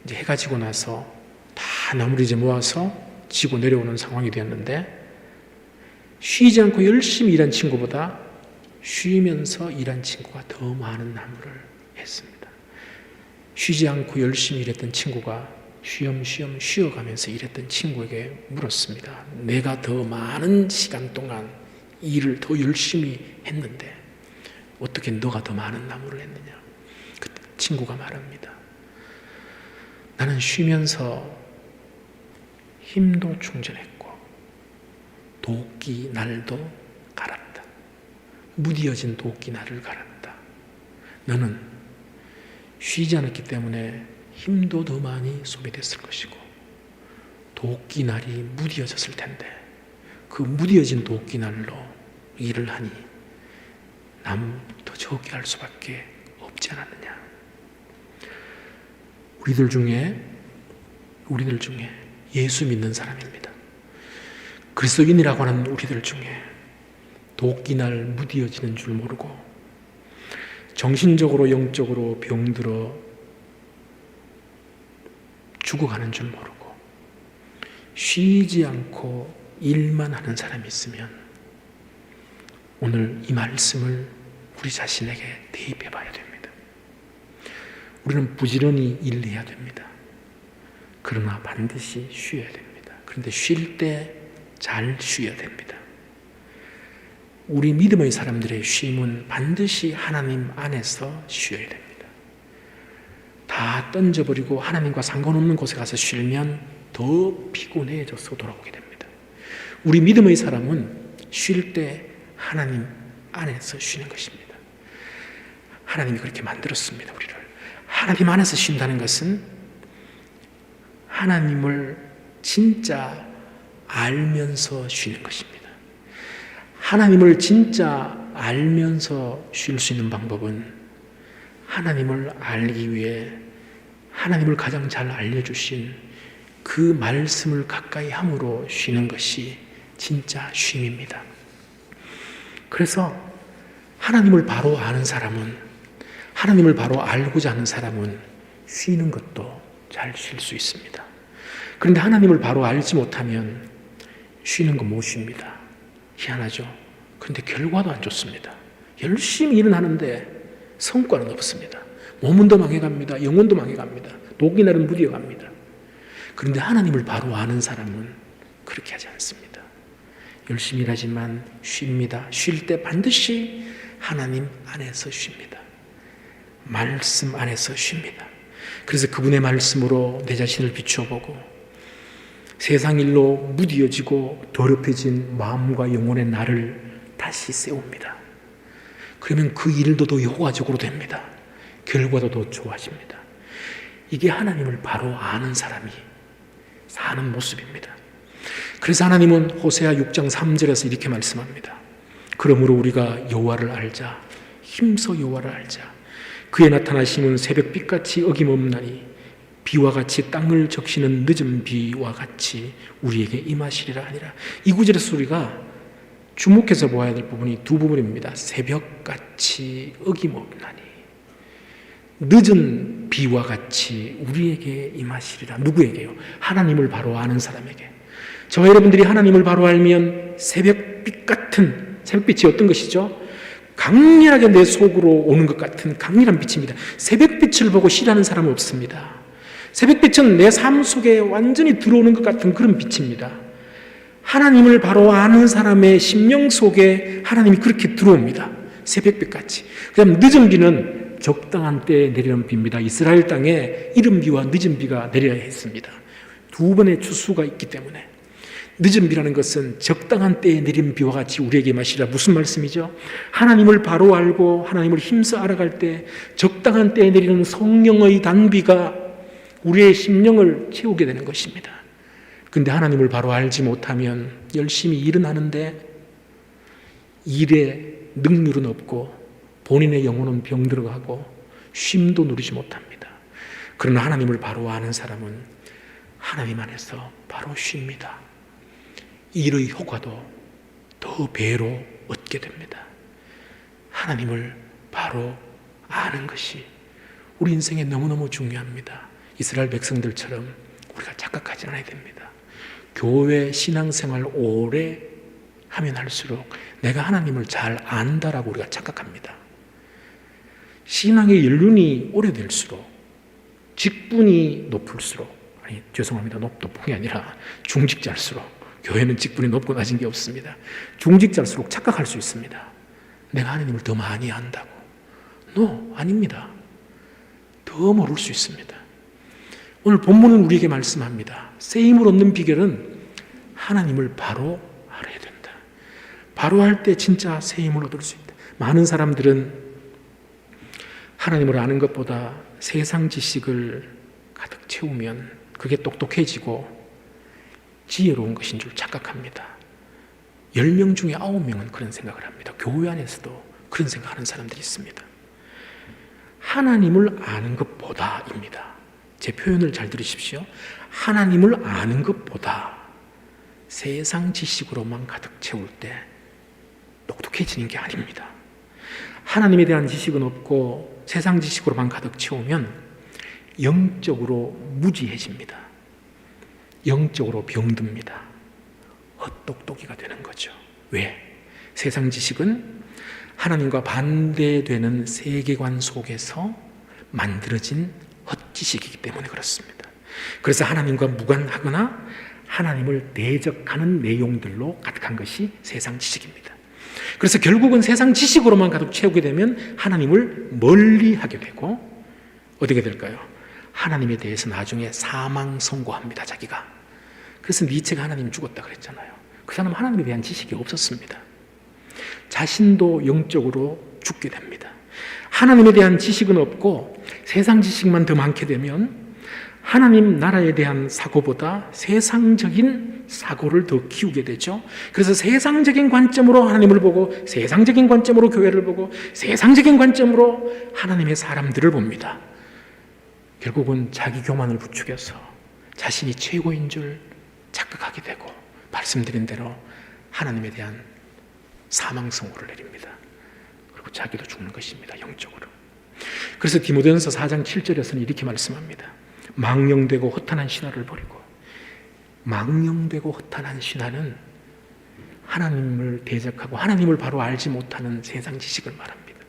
이제 해가 지고 나서 다 나무를 이제 모아서 지고 내려오는 상황이 되었는데, 쉬지 않고 열심히 일한 친구보다 쉬면서 일한 친구가 더 많은 나무를 했습니다. 쉬지 않고 열심히 일했던 친구가 쉬엄쉬엄 쉬어가면서 일했던 친구에게 물었습니다. 내가 더 많은 시간 동안 일을 더 열심히 했는데 어떻게 너가 더 많은 나무를 했느냐? 그 친구가 말합니다. 나는 쉬면서 힘도 충전했고 도끼 날도 갈았다. 무뎌진 도끼 날을 갈았다. 너는 쉬지 않았기 때문에 힘도 더 많이 소비됐을 것이고 도끼 날이 무뎌졌을 텐데 그 무뎌진 도끼 날로 일을 하니 나무 더 적게 할 수밖에 없지 않았느냐. 우리들 중에 예수 믿는 사람입니다. 그리스도인이라고 하는 우리들 중에 도끼날 무뎌지는 줄 모르고 정신적으로 영적으로 병들어 죽어가는 줄 모르고 쉬지 않고 일만 하는 사람이 있으면 오늘 이 말씀을 우리 자신에게 대입해 봐야 됩니다. 우리는 부지런히 일해야 됩니다. 그러나 반드시 쉬어야 됩니다. 그런데 쉴 때 잘 쉬어야 됩니다. 우리 믿음의 사람들의 쉼은 반드시 하나님 안에서 쉬어야 됩니다. 다 던져버리고 하나님과 상관없는 곳에 가서 쉬면 더 피곤해져서 돌아오게 됩니다. 우리 믿음의 사람은 쉴 때 하나님 안에서 쉬는 것입니다. 하나님이 그렇게 만들었습니다. 우리를. 하나님 안에서 쉰다는 것은 하나님을 진짜 알면서 쉬는 것입니다. 하나님을 진짜 알면서 쉴 수 있는 방법은 하나님을 알기 위해 하나님을 가장 잘 알려주신 그 말씀을 가까이 함으로 쉬는 것이 진짜 쉼입니다. 그래서 하나님을 바로 아는 사람은, 하나님을 바로 알고자 하는 사람은 쉬는 것도 잘 쉴 수 있습니다. 그런데 하나님을 바로 알지 못하면 쉬는 거 못 쉽니다. 희한하죠? 그런데 결과도 안 좋습니다. 열심히 일은 하는데 성과는 없습니다. 몸은 더 망해갑니다. 영혼도 망해갑니다. 독이 날은 무디어갑니다. 그런데 하나님을 바로 아는 사람은 그렇게 하지 않습니다. 열심히 일하지만 쉽니다. 쉴 때 반드시 하나님 안에서 쉽니다. 말씀 안에서 쉽니다. 그래서 그분의 말씀으로 내 자신을 비춰보고 세상 일로 무디어지고 더럽혀진 마음과 영혼의 나를 다시 세웁니다. 그러면 그 일도 더 효과적으로 됩니다. 결과도 더 좋아집니다. 이게 하나님을 바로 아는 사람이 사는 모습입니다. 그래서 하나님은 호세아 6장 3절에서 이렇게 말씀합니다. 그러므로 우리가 여호와를 알자. 힘써 여호와를 알자. 그의 나타나심은 새벽빛같이 어김없나니 비와 같이 땅을 적시는 늦은 비와 같이 우리에게 임하시리라 하니라. 이 구절에서 우리가 주목해서 보아야 될 부분이 두 부분입니다. 새벽같이 어김없나니 늦은 비와 같이 우리에게 임하시리라. 누구에게요? 하나님을 바로 아는 사람에게. 저와 여러분들이 하나님을 바로 알면 새벽빛 같은, 새벽빛이 어떤 것이죠? 강렬하게 내 속으로 오는 것 같은 강렬한 빛입니다. 새벽빛을 보고 싫어하는 사람은 없습니다. 새벽빛은 내 삶 속에 완전히 들어오는 것 같은 그런 빛입니다. 하나님을 바로 아는 사람의 심령 속에 하나님이 그렇게 들어옵니다. 새벽빛같이. 그다음 늦은 비는 적당한 때에 내리는 비입니다. 이스라엘 땅에 이른 비와 늦은 비가 내려야 했습니다. 두 번의 추수가 있기 때문에. 늦은 비라는 것은 적당한 때에 내린 비와 같이 우리에게 마시라. 무슨 말씀이죠? 하나님을 바로 알고 하나님을 힘써 알아갈 때 적당한 때에 내리는 성령의 단비가 우리의 심령을 채우게 되는 것입니다. 근데 하나님을 바로 알지 못하면 열심히 일은 하는데 일에 능률은 없고 본인의 영혼은 병들어가고 쉼도 누리지 못합니다. 그러나 하나님을 바로 아는 사람은 하나님 안에서 바로 쉽니다. 일의 효과도 더 배로 얻게 됩니다. 하나님을 바로 아는 것이 우리 인생에 너무너무 중요합니다. 이스라엘 백성들처럼 우리가 착각하지 않아야 됩니다. 교회 신앙생활 오래 하면 할수록 내가 하나님을 잘 안다라고 우리가 착각합니다. 신앙의 연륜이 오래될수록 직분이 높을수록, 아니 죄송합니다, 높은 게 아니라 중직자일수록, 교회는 직분이 높고 낮은 게 없습니다. 중직자일수록 착각할 수 있습니다. 내가 하나님을 더 많이 안다고. 아닙니다. 더 모를 수 있습니다. 오늘 본문은 우리에게 말씀합니다. 쓰임을 얻는 비결은 하나님을 바로 알아야 된다. 바로 할 때 진짜 쓰임을 얻을 수 있다. 많은 사람들은 하나님을 아는 것보다 세상 지식을 가득 채우면 그게 똑똑해지고 지혜로운 것인 줄 착각합니다. 10명 중에 9명은 그런 생각을 합니다. 교회 안에서도 그런 생각하는 사람들이 있습니다. 하나님을 아는 것보다입니다. 제 표현을 잘 들으십시오. 하나님을 아는 것보다 세상 지식으로만 가득 채울 때 똑똑해지는 게 아닙니다. 하나님에 대한 지식은 없고 세상 지식으로만 가득 채우면 영적으로 무지해집니다. 영적으로 병듭니다. 헛똑똑이가 되는 거죠. 왜? 세상 지식은 하나님과 반대되는 세계관 속에서 만들어진 헛지식이기 때문에 그렇습니다. 그래서 하나님과 무관하거나 하나님을 대적하는 내용들로 가득한 것이 세상 지식입니다. 그래서 결국은 세상 지식으로만 가득 채우게 되면 하나님을 멀리하게 되고 어떻게 될까요? 하나님에 대해서 나중에 사망 선고합니다. 자기가. 그래서 니체가 하나님 죽었다 그랬잖아요. 그 사람은 하나님에 대한 지식이 없었습니다. 자신도 영적으로 죽게 됩니다. 하나님에 대한 지식은 없고 세상 지식만 더 많게 되면 하나님 나라에 대한 사고보다 세상적인 사고를 더 키우게 되죠. 그래서 세상적인 관점으로 하나님을 보고 세상적인 관점으로 교회를 보고 세상적인 관점으로 하나님의 사람들을 봅니다. 결국은 자기 교만을 부추겨서 자신이 최고인 줄 착각하게 되고 말씀드린 대로 하나님에 대한 사망 선고를 내립니다. 그리고 자기도 죽는 것입니다. 영적으로. 그래서 디모데전서 4장 7절에서는 이렇게 말씀합니다. 망령되고 허탄한 신화를 버리고. 망령되고 허탄한 신화는 하나님을 대적하고 하나님을 바로 알지 못하는 세상 지식을 말합니다.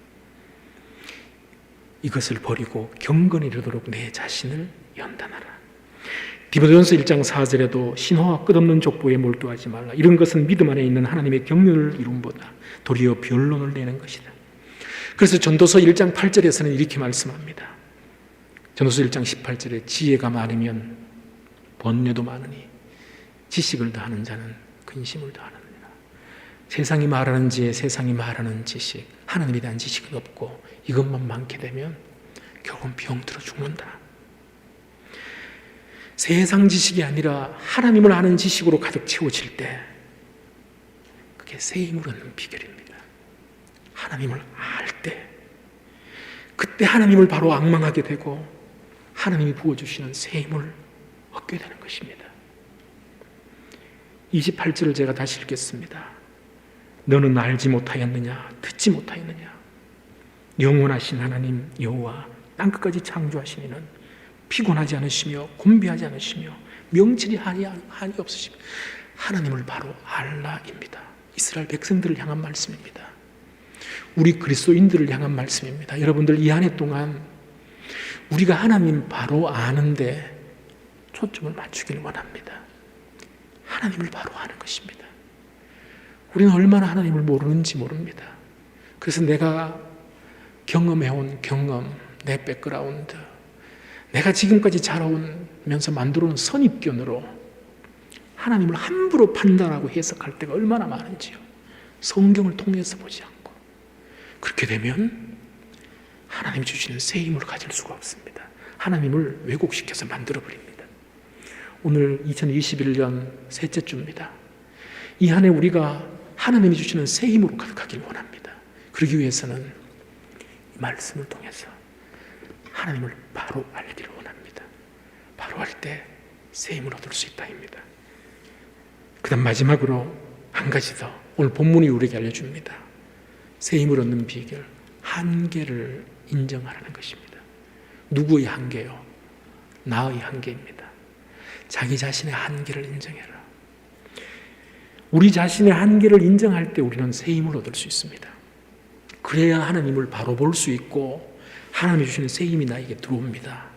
이것을 버리고 경건에 이르도록 내 자신을 연단하라. 디모데전서 1장 4절에도 신화와 끝없는 족보에 몰두하지 말라. 이런 것은 믿음 안에 있는 하나님의 경륜을 이룬보다 도리어 변론을 내는 것이다. 그래서 전도서 1장 8절에서는 이렇게 말씀합니다. 전도서 1장 18절에 지혜가 많으면 번뇌도 많으니 지식을 다하는 자는 근심을 다하느니라. 세상이 말하는 지혜, 세상이 말하는 지식, 하나님에 대한 지식은 없고 이것만 많게 되면 결국은 병들어 죽는다. 세상 지식이 아니라 하나님을 아는 지식으로 가득 채워질 때 그게 새 힘을 얻는 비결입니다. 하나님을 알 때 그때 하나님을 바로 앙망하게 되고 하나님이 부어주시는 새 힘을 얻게 되는 것입니다. 28절을 제가 다시 읽겠습니다. 너는 알지 못하였느냐? 듣지 못하였느냐? 영원하신 하나님 여호와 땅끝까지 창조하신 이는 피곤하지 않으시며 곤비하지 않으시며 명철이 한이 없으시며 하나님을 바로 알라입니다. 이스라엘 백성들을 향한 말씀입니다. 우리 그리스도인들을 향한 말씀입니다. 여러분들 이 한 해 동안 우리가 하나님 바로 아는데 초점을 맞추기를 원합니다. 하나님을 바로 아는 것입니다. 우리는 얼마나 하나님을 모르는지 모릅니다. 그래서 내가 경험해온 경험, 내 백그라운드, 내가 지금까지 자라오면서 만들어온 선입견으로 하나님을 함부로 판단하고 해석할 때가 얼마나 많은지요. 성경을 통해서 보지 않고 그렇게 되면 하나님이 주시는 새 힘을 가질 수가 없습니다. 하나님을 왜곡시켜서 만들어버립니다. 오늘 2021년 셋째 주입니다. 이 한 해 우리가 하나님이 주시는 새 힘으로 가득하길 원합니다. 그러기 위해서는 이 말씀을 통해서 하나님을 바로 알기를 원합니다. 바로 알 때 새 힘을 얻을 수 있다입니다. 그 다음 마지막으로 한 가지 더 오늘 본문이 우리에게 알려줍니다. 새 힘을 얻는 비결, 한계를 인정하라는 것입니다. 누구의 한계요? 나의 한계입니다. 자기 자신의 한계를 인정해라. 우리 자신의 한계를 인정할 때 우리는 새 힘을 얻을 수 있습니다. 그래야 하나님을 바로 볼 수 있고 하나님이 주시는 새 힘이 나에게 들어옵니다.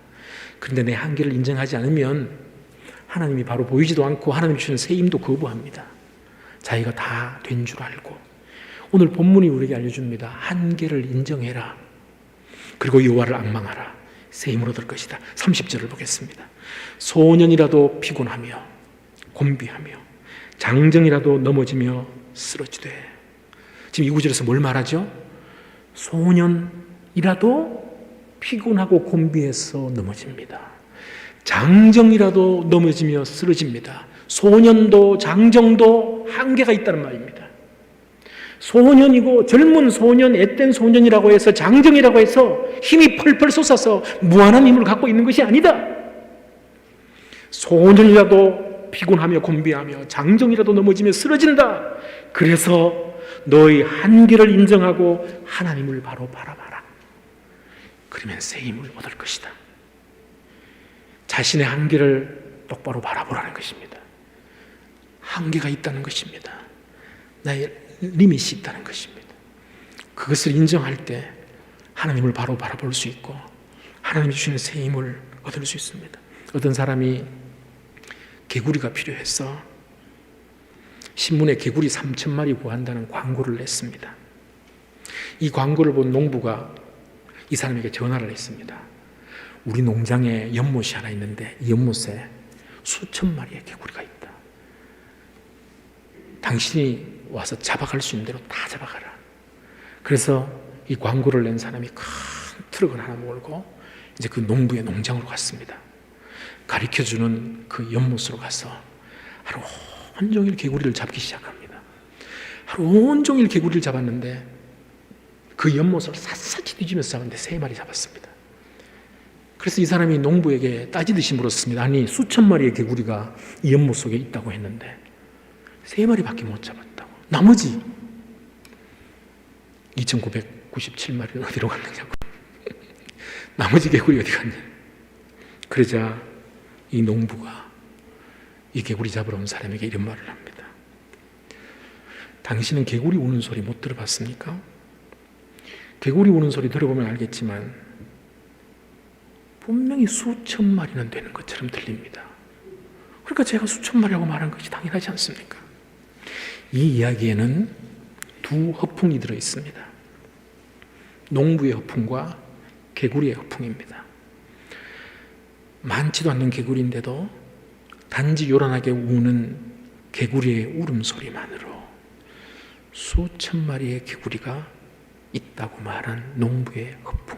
그런데 내 한계를 인정하지 않으면 하나님이 바로 보이지도 않고 하나님이 주시는 새 힘도 거부합니다. 자기가 다 된 줄 알고. 오늘 본문이 우리에게 알려줍니다. 한계를 인정해라. 그리고 여호와를 앙망하라. 새 힘을 얻을 것이다. 30절을 보겠습니다. 소년이라도 피곤하며 곤비하며 장정이라도 넘어지며 쓰러지되. 지금 이 구절에서 뭘 말하죠? 소년이라도 피곤하고 곤비해서 넘어집니다. 장정이라도 넘어지며 쓰러집니다. 소년도 장정도 한계가 있다는 말입니다. 소년이고 젊은 소년, 앳된 소년이라고 해서 장정이라고 해서 힘이 펄펄 솟아서 무한한 힘을 갖고 있는 것이 아니다. 소년이라도 피곤하며 곤비하며 장정이라도 넘어지며 쓰러진다. 그래서 너의 한계를 인정하고 하나님을 바로 바라봐라. 그러면 새 힘을 얻을 것이다. 자신의 한계를 똑바로 바라보라는 것입니다. 한계가 있다는 것입니다. 나의 리밋이 있다는 것입니다. 그것을 인정할 때 하나님을 바로 바라볼 수 있고 하나님이 주시는 새 힘을 얻을 수 있습니다. 어떤 사람이 개구리가 필요해서 신문에 개구리 3,000마리 구한다는 광고를 냈습니다. 이 광고를 본 농부가 이 사람에게 전화를 했습니다. 우리 농장에 연못이 하나 있는데 이 연못에 수천 마리의 개구리가 있다. 당신이 와서 잡아갈 수 있는 대로 다 잡아가라. 그래서 이 광고를 낸 사람이 큰 트럭을 하나 몰고 이제 그 농부의 농장으로 갔습니다. 가르쳐주는 그 연못으로 가서 하루 온종일 개구리를 잡기 시작합니다. 하루 온종일 개구리를 잡았는데 그 연못을 샅샅이 뒤지면서 잡았는데 3마리 잡았습니다. 그래서 이 사람이 농부에게 따지듯이 물었습니다. 아니 수천 마리의 개구리가 이 연못 속에 있다고 했는데 3마리밖에 못 잡았다고. 나머지 2,997마리는 어디로 갔느냐고. 나머지 개구리 어디 갔냐. 그러자 이 농부가 이 개구리 잡으러 온 사람에게 이런 말을 합니다. 당신은 개구리 우는 소리 못 들어봤습니까? 개구리 우는 소리 들어보면 알겠지만 분명히 수천 마리는 되는 것처럼 들립니다. 그러니까 제가 수천 마리라고 말한 것이 당연하지 않습니까? 이 이야기에는 두 허풍이 들어 있습니다. 농부의 허풍과 개구리의 허풍입니다. 많지도 않는 개구리인데도 단지 요란하게 우는 개구리의 울음소리만으로 수천 마리의 개구리가 있다고 말한 농부의 허풍.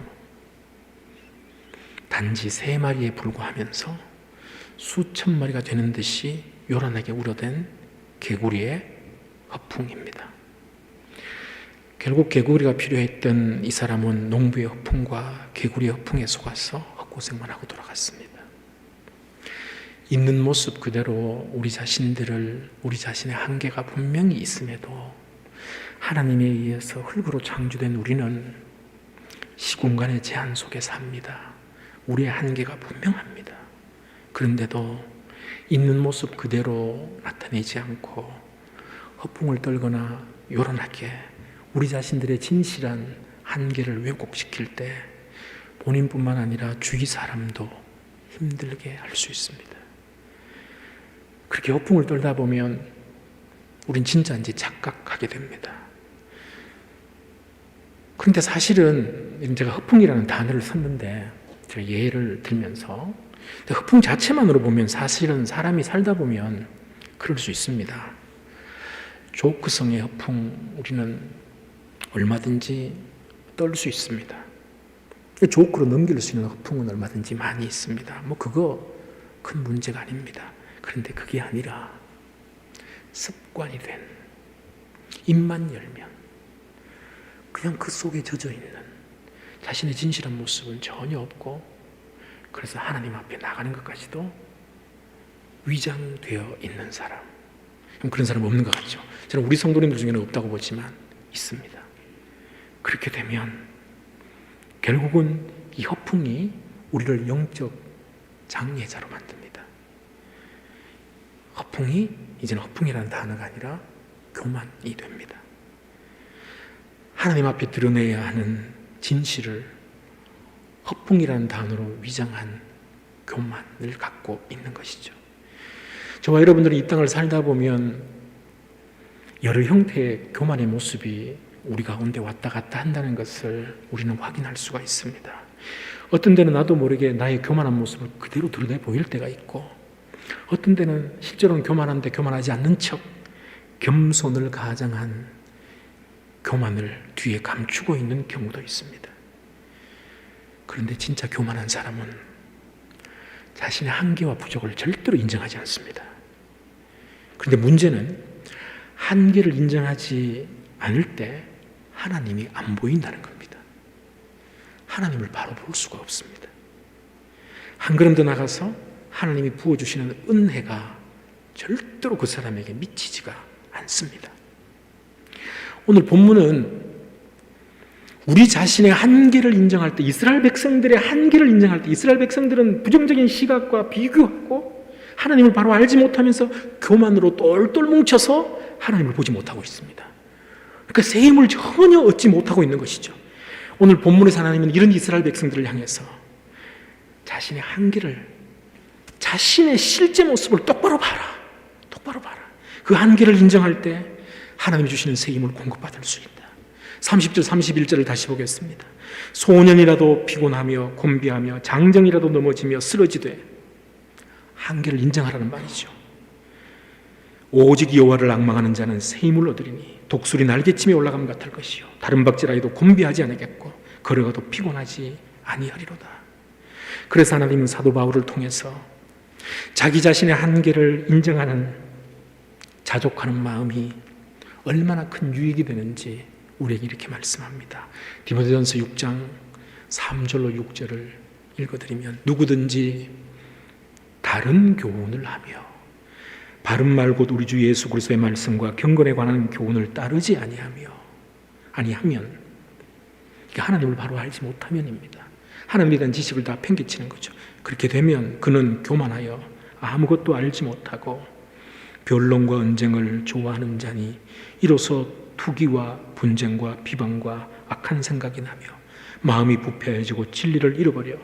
단지 3마리에 불과하면서 수천 마리가 되는 듯이 요란하게 우려댄 개구리의 허풍입니다. 결국 개구리가 필요했던 이 사람은 농부의 허풍과 개구리의 허풍에 속아서 헛고생만 하고 돌아갔습니다. 있는 모습 그대로 우리 자신의 한계가 분명히 있음에도 하나님에 의해서 흙으로 창조된 우리는 시공간의 제한 속에 삽니다. 우리의 한계가 분명합니다. 그런데도 있는 모습 그대로 나타내지 않고 허풍을 떨거나 요란하게 우리 자신들의 진실한 한계를 왜곡시킬 때 본인뿐만 아니라 주위 사람도 힘들게 할 수 있습니다. 그렇게 허풍을 떨다 보면 우린 진짜인지 착각하게 됩니다. 그런데 사실은 제가 허풍이라는 단어를 썼는데 제가 예를 들면서 허풍 자체만으로 보면 사실은 사람이 살다 보면 그럴 수 있습니다. 조크성의 허풍 우리는 얼마든지 떨 수 있습니다. 조크로 넘길 수 있는 허풍은 얼마든지 많이 있습니다. 그거 큰 문제가 아닙니다. 그런데 그게 아니라 습관이 된 입만 열면 그냥 그 속에 젖어 있는 자신의 진실한 모습은 전혀 없고 그래서 하나님 앞에 나가는 것까지도 위장되어 있는 사람. 그런 사람 없는 것 같죠? 저는 우리 성도님들 중에는 없다고 보지만 있습니다. 그렇게 되면 결국은 이 허풍이 우리를 영적 장애자로 만듭니다. 허풍이 이제는 허풍이라는 단어가 아니라 교만이 됩니다. 하나님 앞에 드러내야 하는 진실을 허풍이라는 단어로 위장한 교만을 갖고 있는 것이죠. 저와 여러분들이 이 땅을 살다 보면 여러 형태의 교만의 모습이 우리 가운데 왔다 갔다 한다는 것을 우리는 확인할 수가 있습니다. 어떤 때는 나도 모르게 나의 교만한 모습을 그대로 드러내 보일 때가 있고 어떤 때는 실제로는 교만한데 교만하지 않는 척 겸손을 가장한 교만을 뒤에 감추고 있는 경우도 있습니다. 그런데 진짜 교만한 사람은 자신의 한계와 부족을 절대로 인정하지 않습니다. 그런데 문제는 한계를 인정하지 않을 때 하나님이 안 보인다는 겁니다. 하나님을 바로 볼 수가 없습니다. 한 걸음 더 나가서 하나님이 부어주시는 은혜가 절대로 그 사람에게 미치지가 않습니다. 오늘 본문은 우리 자신의 한계를 인정할 때, 이스라엘 백성들의 한계를 인정할 때, 이스라엘 백성들은 부정적인 시각과 비교하고 하나님을 바로 알지 못하면서 교만으로 똘똘 뭉쳐서 하나님을 보지 못하고 있습니다. 그러니까 새 힘을 전혀 얻지 못하고 있는 것이죠. 오늘 본문에서 하나님은 이런 이스라엘 백성들을 향해서 자신의 한계를, 자신의 실제 모습을 똑바로 봐라. 똑바로 봐라. 그 한계를 인정할 때 하나님이 주시는 새 힘을 공급받을 수 있다. 30절 31절을 다시 보겠습니다. 소년이라도 피곤하며 곤비하며 장정이라도 넘어지며 쓰러지되, 한계를 인정하라는 말이죠. 오직 여호와를 앙망하는 자는 새 힘을 얻으리니 독수리 날개침에 올라감 같을 것이요 다른 박질하여도 곤비하지 않겠고 걸어가도 피곤하지 아니하리로다. 그래서 하나님은 사도 바울을 통해서 자기 자신의 한계를 인정하는 자족하는 마음이 얼마나 큰 유익이 되는지 우리에게 이렇게 말씀합니다. 디모데전서 6장 3절로 6절을 읽어드리면, 누구든지 다른 교훈을 하며 바른 말 곧 우리 주 예수 그리스도의 말씀과 경건에 관한 교훈을 따르지 아니하면, 이게 하나님을 바로 알지 못하면입니다. 하나님에 대한 지식을 다 팽개치는 거죠. 그렇게 되면 그는 교만하여 아무것도 알지 못하고 변론과 언쟁을 좋아하는 자니 이로써 투기와 분쟁과 비방과 악한 생각이 나며 마음이 부패해지고 진리를 잃어버려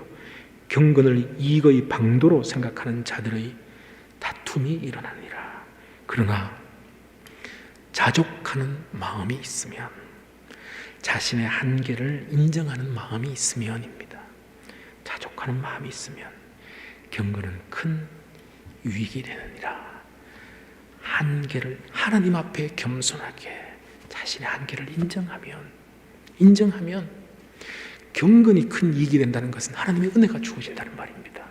경건을 이익의 방도로 생각하는 자들의 다툼 아픔이 일어나니라. 그러나 자족하는 마음이 있으면, 자신의 한계를 인정하는 마음이 있으면입니다. 자족하는 마음이 있으면 경건은 큰 유익이 되느니라. 한계를 하나님 앞에 겸손하게 자신의 한계를 인정하면 경건이 큰 이익이 된다는 것은 하나님의 은혜가 주어진다는 말입니다.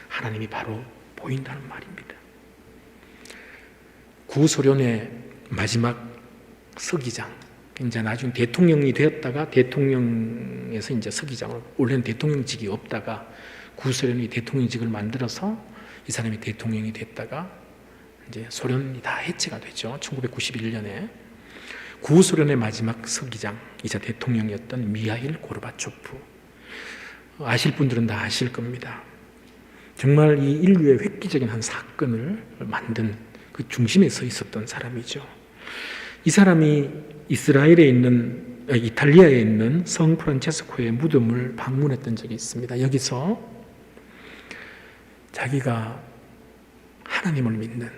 하나님이 바로 보인다는 말입니다. 구소련의 마지막 서기장, 이제 나중에 대통령이 되었다가 대통령에서 이제 서기장으로, 원래는 대통령직이 없다가 구소련이 대통령직을 만들어서 이 사람이 대통령이 됐다가 이제 소련이 다 해체가 됐죠. 1991년에 구소련의 마지막 서기장이자 대통령이었던 미하일 고르바초프, 아실 분들은 다 아실 겁니다. 정말 이 인류의 획기적인 한 사건을 만든 그 중심에 서 있었던 사람이죠. 이 사람이 이탈리아에 있는 성 프란체스코의 무덤을 방문했던 적이 있습니다. 여기서 자기가 하나님을 믿는,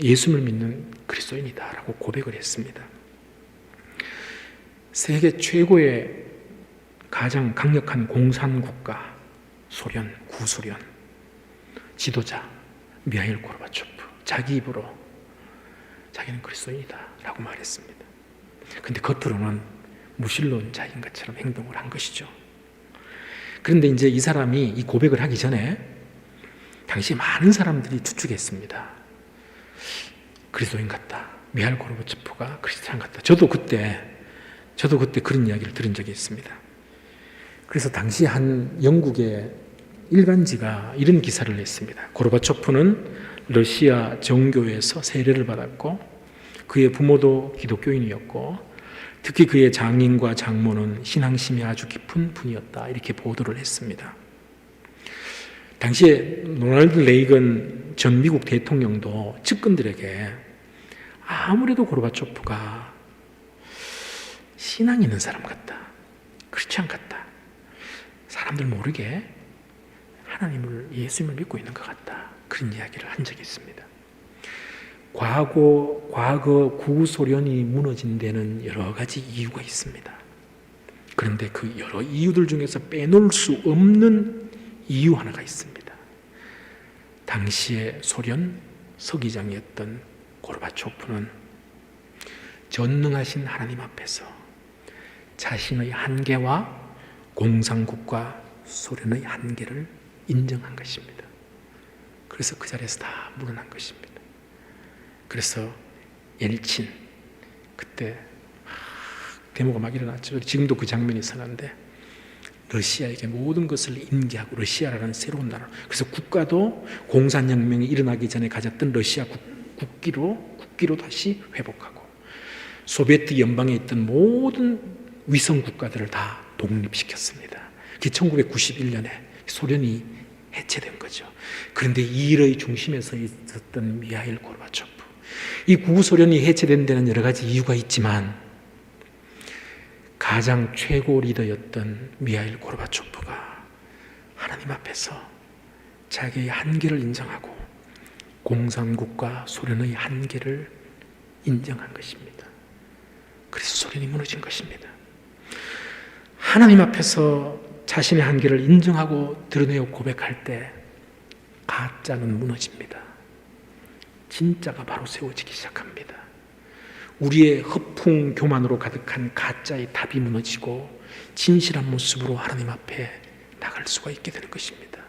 예수를 믿는 그리스도인이다라고 고백을 했습니다. 세계 최고의 가장 강력한 공산국가 소련, 구소련 지도자 미하일 고르바초프, 자기 입으로 자기는 그리스도인이다 라고 말했습니다. 근데 겉으로는 무신론자인 것처럼 행동을 한 것이죠. 그런데 이제 이 사람이 이 고백을 하기 전에 당시 많은 사람들이 추측했습니다. 그리스도인 같다, 미하일 고르바초프가 크리스찬 같다. 저도 그때 그런 이야기를 들은 적이 있습니다. 그래서 당시 한 영국의 일간지가 이런 기사를 냈습니다. 고르바초프는 러시아 정교에서 세례를 받았고 그의 부모도 기독교인이었고 특히 그의 장인과 장모는 신앙심이 아주 깊은 분이었다, 이렇게 보도를 했습니다. 당시에 로널드 레이건 전 미국 대통령도 측근들에게 아무래도 고르바초프가 신앙 있는 사람 같다, 크리스찬 같다, 사람들 모르게 하나님을, 예수님을 믿고 있는 것 같다, 그런 이야기를 한 적이 있습니다. 과거 구소련이 무너진 데는 여러 가지 이유가 있습니다. 그런데 그 여러 이유들 중에서 빼놓을 수 없는 이유 하나가 있습니다. 당시의 소련 서기장이었던 고르바초프는 전능하신 하나님 앞에서 자신의 한계와 공산국가 소련의 한계를 인정한 것입니다. 그래서 그 자리에서 다 물러난 것입니다. 그래서 엘친, 그때 데모가 막 일어났죠. 지금도 그 장면이 선한데 러시아에게 모든 것을 인계하고, 러시아라는 새로운 나라, 그래서 국가도 공산혁명이 일어나기 전에 가졌던 러시아 국기로 다시 회복하고 소비에트 연방에 있던 모든 위성 국가들을 다 독립시켰습니다. 그게 1991년에 소련이 해체된 거죠. 그런데 이 일의 중심에 서 있었던 미하일 고르바초프, 이 구소련이 해체된 데는 여러 가지 이유가 있지만 가장 최고 리더였던 미하일 고르바초프가 하나님 앞에서 자기의 한계를 인정하고 공산국가 소련의 한계를 인정한 것입니다. 그래서 소련이 무너진 것입니다. 하나님 앞에서 자신의 한계를 인정하고 드러내고 고백할 때 가짜는 무너집니다. 진짜가 바로 세워지기 시작합니다. 우리의 허풍 교만으로 가득한 가짜의 답이 무너지고 진실한 모습으로 하나님 앞에 나갈 수가 있게 되는 것입니다.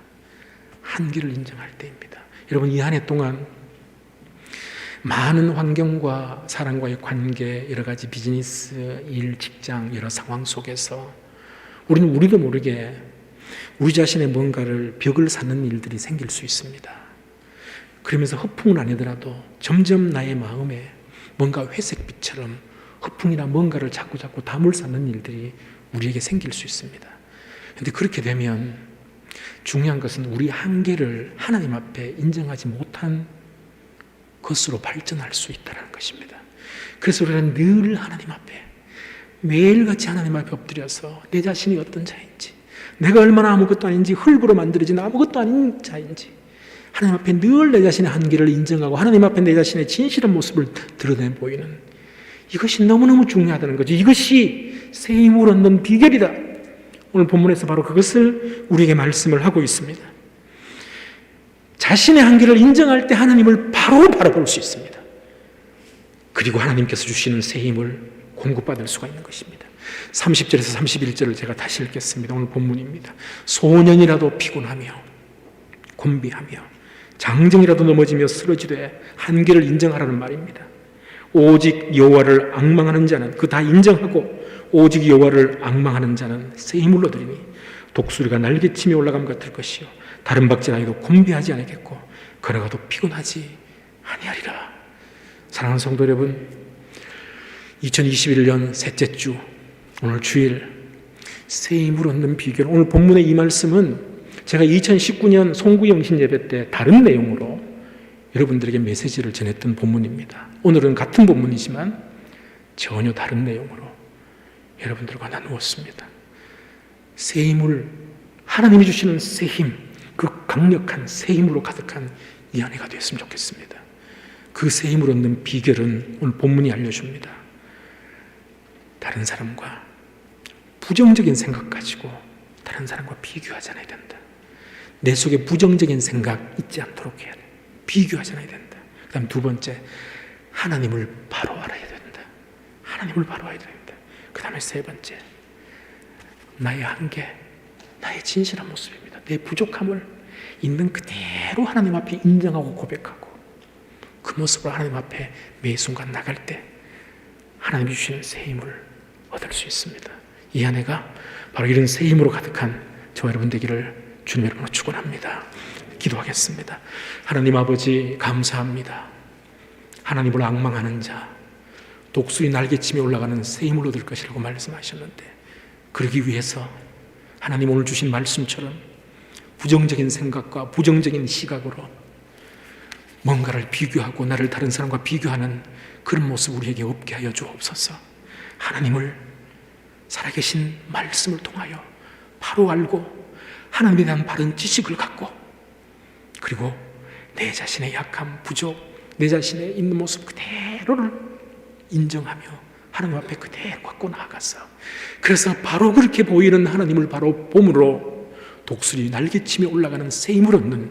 한계를 인정할 때입니다. 여러분, 이 한 해 동안 많은 환경과 사람과의 관계, 여러 가지 비즈니스, 일, 직장, 여러 상황 속에서 우리는 우리도 모르게 우리 자신의 뭔가를 벽을 쌓는 일들이 생길 수 있습니다. 그러면서 허풍은 아니더라도 점점 나의 마음에 뭔가 회색빛처럼 허풍이나 뭔가를 자꾸 담을 쌓는 일들이 우리에게 생길 수 있습니다. 그런데 그렇게 되면 중요한 것은 우리 한계를 하나님 앞에 인정하지 못한 것으로 발전할 수 있다는 것입니다. 그래서 우리는 늘 하나님 앞에, 매일같이 하나님 앞에 엎드려서 내 자신이 어떤 자인지, 내가 얼마나 아무것도 아닌지, 흙으로 만들어진 아무것도 아닌 자인지 하나님 앞에 늘 내 자신의 한계를 인정하고 하나님 앞에 내 자신의 진실한 모습을 드러내 보이는, 이것이 너무너무 중요하다는 거죠. 이것이 새 힘을 얻는 비결이다. 오늘 본문에서 바로 그것을 우리에게 말씀을 하고 있습니다. 자신의 한계를 인정할 때 하나님을 바로 바라볼 수 있습니다. 그리고 하나님께서 주시는 새 힘을 공급받을 수가 있는 것입니다. 30절에서 31절을 제가 다시 읽겠습니다. 오늘 본문입니다. 소년이라도 피곤하며 곤비하며 장정이라도 넘어지며 쓰러지되 한계를 인정하라는 말입니다. 오직 여호와를 앙망하는 자는, 그 다 인정하고 오직 여호와를 앙망하는 자는 새 힘을 얻으리니 독수리가 날개치며 올라감 같을 것이요 다른 박질하여도 곤비하지 않겠고 걸어가도 피곤하지 아니하리라. 사랑하는 성도 여러분, 2021년 셋째 주 오늘 주일 새 힘을 얻는 비결, 오늘 본문의 이 말씀은 제가 2019년 송구영신 예배 때 다른 내용으로 여러분들에게 메시지를 전했던 본문입니다. 오늘은 같은 본문이지만 전혀 다른 내용으로 여러분들과 나누었습니다. 새 힘을, 하나님이 주시는 새 힘, 그 강력한 새 힘으로 가득한 이 한 해가 되었으면 좋겠습니다. 그 새 힘을 얻는 비결은 오늘 본문이 알려줍니다. 다른 사람과 부정적인 생각 가지고 다른 사람과 비교하지 않아야 된다. 내 속에 부정적인 생각 있지 않도록 해야 돼. 비교하지 않아야 된다. 그 다음 두 번째, 하나님을 바로 알아야 된다. 하나님을 바로 알아야 된다. 그 다음에 세 번째, 나의 한계, 나의 진실한 모습입니다. 내 부족함을 있는 그대로 하나님 앞에 인정하고 고백하고 그 모습으로 하나님 앞에 매 순간 나갈 때 하나님이 주시는 새 힘을 얻을 수 있습니다. 이 한 해가 바로 이런 새 힘으로 가득한 저와 여러분 되기를 주님 이름으로 축원합니다. 기도하겠습니다. 하나님 아버지, 감사합니다. 하나님을 앙망하는 자, 독수리 날개치며 올라가는 새 힘을 얻을 것이라고 말씀하셨는데, 그러기 위해서 하나님 오늘 주신 말씀처럼 부정적인 생각과 부정적인 시각으로 뭔가를 비교하고 나를 다른 사람과 비교하는 그런 모습 우리에게 없게 하여 주옵소서. 하나님을 살아계신 말씀을 통하여 바로 알고 하나님에 대한 바른 지식을 갖고, 그리고 내 자신의 약함, 부족, 내 자신의 있는 모습 그대로를 인정하며 하나님 앞에 그대로 갖고 나아가서, 그래서 바로 그렇게 보이는 하나님을 바로 봄으로 독수리 날개치며 올라가는 새 힘을 얻는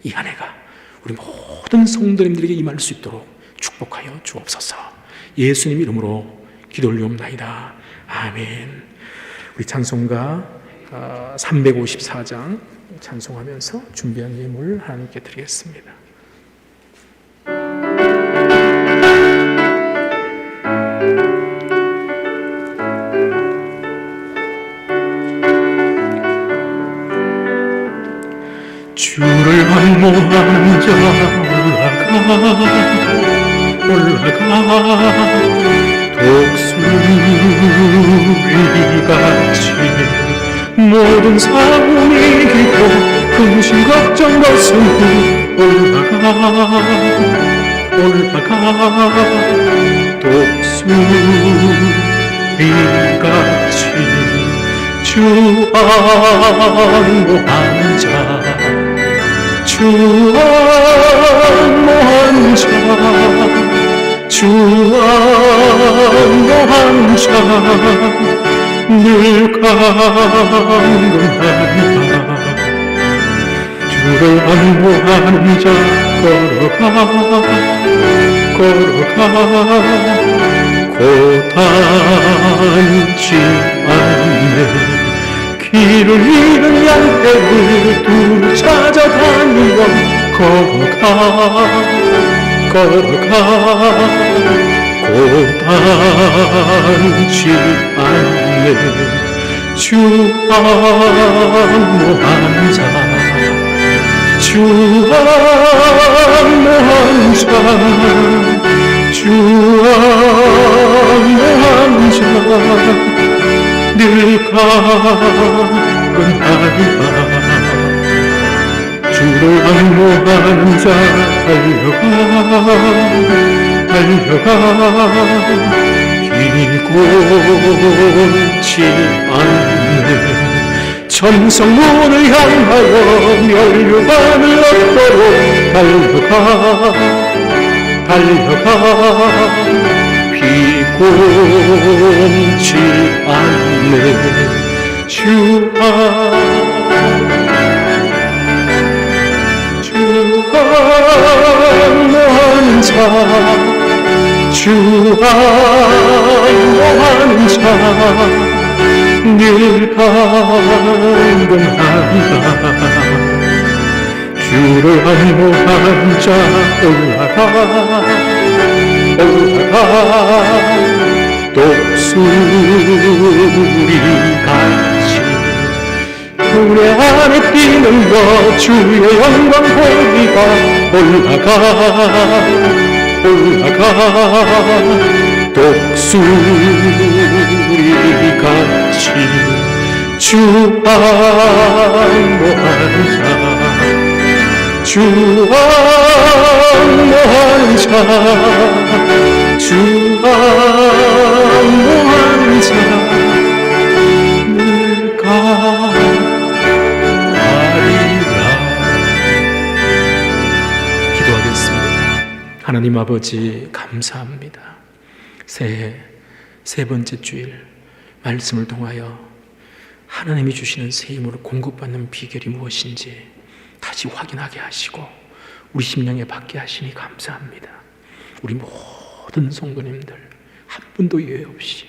이 한 해가 우리 모든 성도님들에게 임할 수 있도록 축복하여 주옵소서. 예수님 이름으로 기도 올리옵나이다. 아멘. 우리 찬송가 354장 찬송하면서 준비한 예물 하나님께 드리겠습니다. 주를 반모하는 자 올라가 독수리같이 모든 삶이 이기고 근심 걱정 벗은 올라가 독수리같이 주 안모한 자 주 안모한 자 주 안모한 자 늘 강건하리라. 주를 안모하는 자 걸어가 고단치 않네. 길을 잃은 양떼를 둘 찾아다니며 걸어가 고단치 않네. 주 안모한 자 주 안모한 자 주 안모한 자 늘 강건하리라. 주를 안모하는 자 달려가 길고치 않네. 천성문을 향하여 멸류관을 얻도록 달려가 비곤치 않네. 주항모하는 자 늘 간구한다. 주를 항모한 자 올라가 독수리같이 눈의 안에 뛰는 것 주의 영광 보리가 올라가 독수리같이 주항모한 자 늘 가리라. 기도하겠습니다. 하나님 아버지 감사합니다. 새해 세 번째 주일 말씀을 통하여 하나님이 주시는 새 힘으로 공급받는 비결이 무엇인지 다시 확인하게 하시고 우리 심령에 받게 하시니 감사합니다. 우리 모든 성도님들 한 분도 예외 없이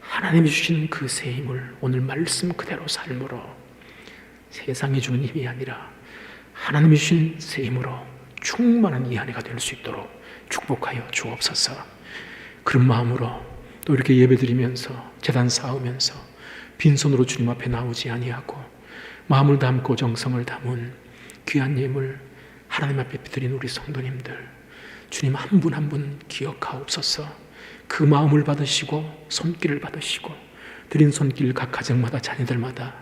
하나님이 주시는 그 새 힘을 오늘 말씀 그대로 삶으로 세상이 주는 힘이 아니라 하나님이 주신 새 힘으로 충만한 이 한 해가 될 수 있도록 축복하여 주옵소서. 그런 마음으로 또 이렇게 예배드리면서 제단 쌓으면서 빈손으로 주님 앞에 나오지 아니하고 마음을 담고 정성을 담은 귀한 예물 하나님 앞에 드린 우리 성도님들 주님 한 분 한 분 기억하옵소서. 그 마음을 받으시고 손길을 받으시고 드린 손길 각 가정마다 자녀들마다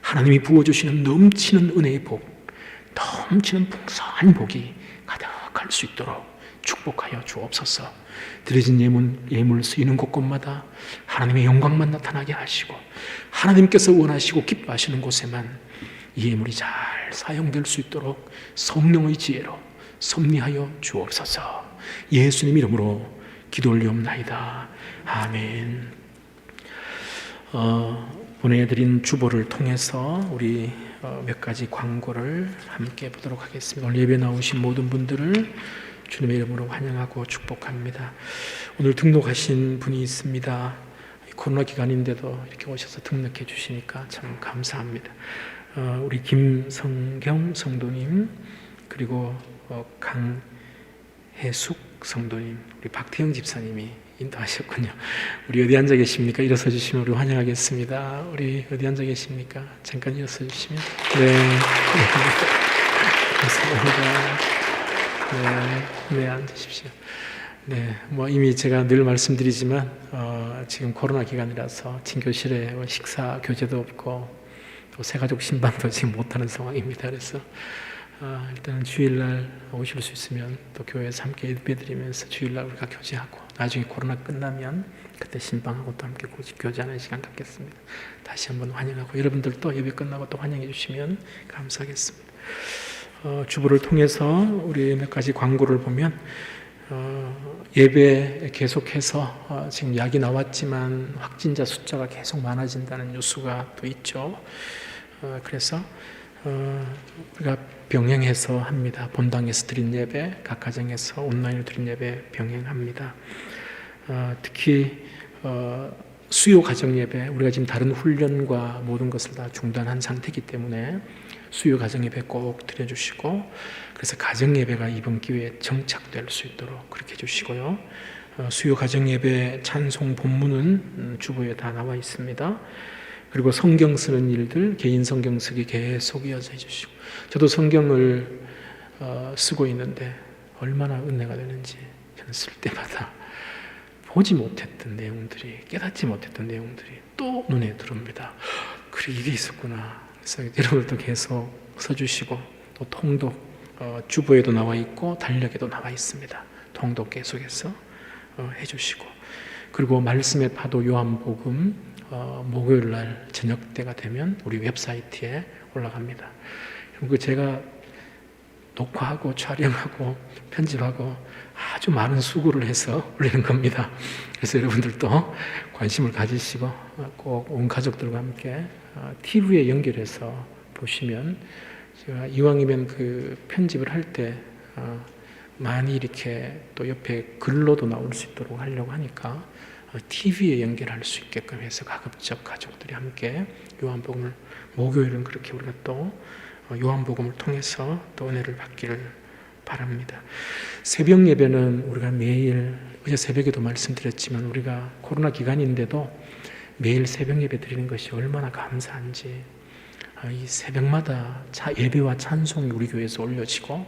하나님이 부어주시는 넘치는 은혜의 복, 넘치는 풍성한 복이 가득할 수 있도록 축복하여 주옵소서. 드려진 예물 쓰이는 곳곳마다 하나님의 영광만 나타나게 하시고 하나님께서 원하시고 기뻐하시는 곳에만 이 예물이 잘 사용될 수 있도록 성령의 지혜로 섭리하여 주옵소서. 예수님 이름으로 기도 올리옵나이다. 아멘. 보내드린 주보를 통해서 우리 몇 가지 광고를 함께 보도록 하겠습니다. 오늘 예배 나오신 모든 분들을 주님의 이름으로 환영하고 축복합니다. 오늘 등록하신 분이 있습니다. 코로나 기간인데도 이렇게 오셔서 등록해 주시니까 참 감사합니다. 우리 김성경 성도님, 그리고 강혜숙 성도님, 우리 박태영 집사님이 인도하셨군요. 우리 어디 앉아 계십니까? 일어서 주시면 우리 환영하겠습니다. 우리 어디 앉아 계십니까? 잠깐 일어서 주시면. 네. 감사합니다. 네, 앉으십시오. 네, 이미 제가 늘 말씀드리지만 지금 코로나 기간이라서 친교실에 식사 교재도 없고 또 새가족 신방도 지금 못하는 상황입니다. 그래서 일단 주일날 오실 수 있으면 또 교회에서 함께 예배드리면서 주일날 우리가 교제하고 나중에 코로나 끝나면 그때 신방하고 또 함께 교제하는 시간 갖겠습니다. 다시 한번 환영하고 여러분들도 예배 끝나고 또 환영해 주시면 감사하겠습니다. 주보를 통해서 우리 몇 가지 광고를 보면 예배 계속해서 지금 약이 나왔지만 확진자 숫자가 계속 많아진다는 뉴스가 또 있죠. 그래서 우리가 병행해서 합니다. 본당에서 드린 예배, 각 가정에서 온라인으로 드린 예배 병행합니다. 특히 수요 가정 예배, 우리가 지금 다른 훈련과 모든 것을 다 중단한 상태이기 때문에 수요 가정 예배 꼭 드려주시고, 그래서 가정 예배가 이번 기회에 정착될 수 있도록 그렇게 해주시고요. 수요 가정 예배 찬송 본문은 주보에 다 나와 있습니다. 그리고 성경 쓰는 일들, 개인 성경 쓰기 계속 이어서 해주시고, 저도 성경을 쓰고 있는데 얼마나 은혜가 되는지 저는 쓸 때마다 보지 못했던 내용들이, 깨닫지 못했던 내용들이 또 눈에 들어옵니다. 그래, 이게 있었구나. 그래서 여러분들도 계속 써주시고, 또 통독 주보에도 나와 있고 달력에도 나와 있습니다. 통독 계속해서 해주시고, 그리고 말씀의 파도 요한복음 목요일 날 저녁 때가 되면 우리 웹사이트에 올라갑니다. 그리고 제가 녹화하고 촬영하고 편집하고 아주 많은 수고를 해서 올리는 겁니다. 그래서 여러분들도 관심을 가지시고 꼭 온 가족들과 함께 TV에 연결해서 보시면, 제가 이왕이면 그 편집을 할 때 많이 이렇게 또 옆에 글로도 나올 수 있도록 하려고 하니까 TV에 연결할 수 있게끔 해서 가급적 가족들이 함께 요한복음을, 목요일은 그렇게 우리가 또 요한복음을 통해서 또 은혜를 받기를 바랍니다. 새벽 예배는 우리가 매일, 어제 새벽에도 말씀드렸지만 우리가 코로나 기간인데도 매일 새벽 예배 드리는 것이 얼마나 감사한지, 이 새벽마다 예배와 찬송이 우리 교회에서 올려지고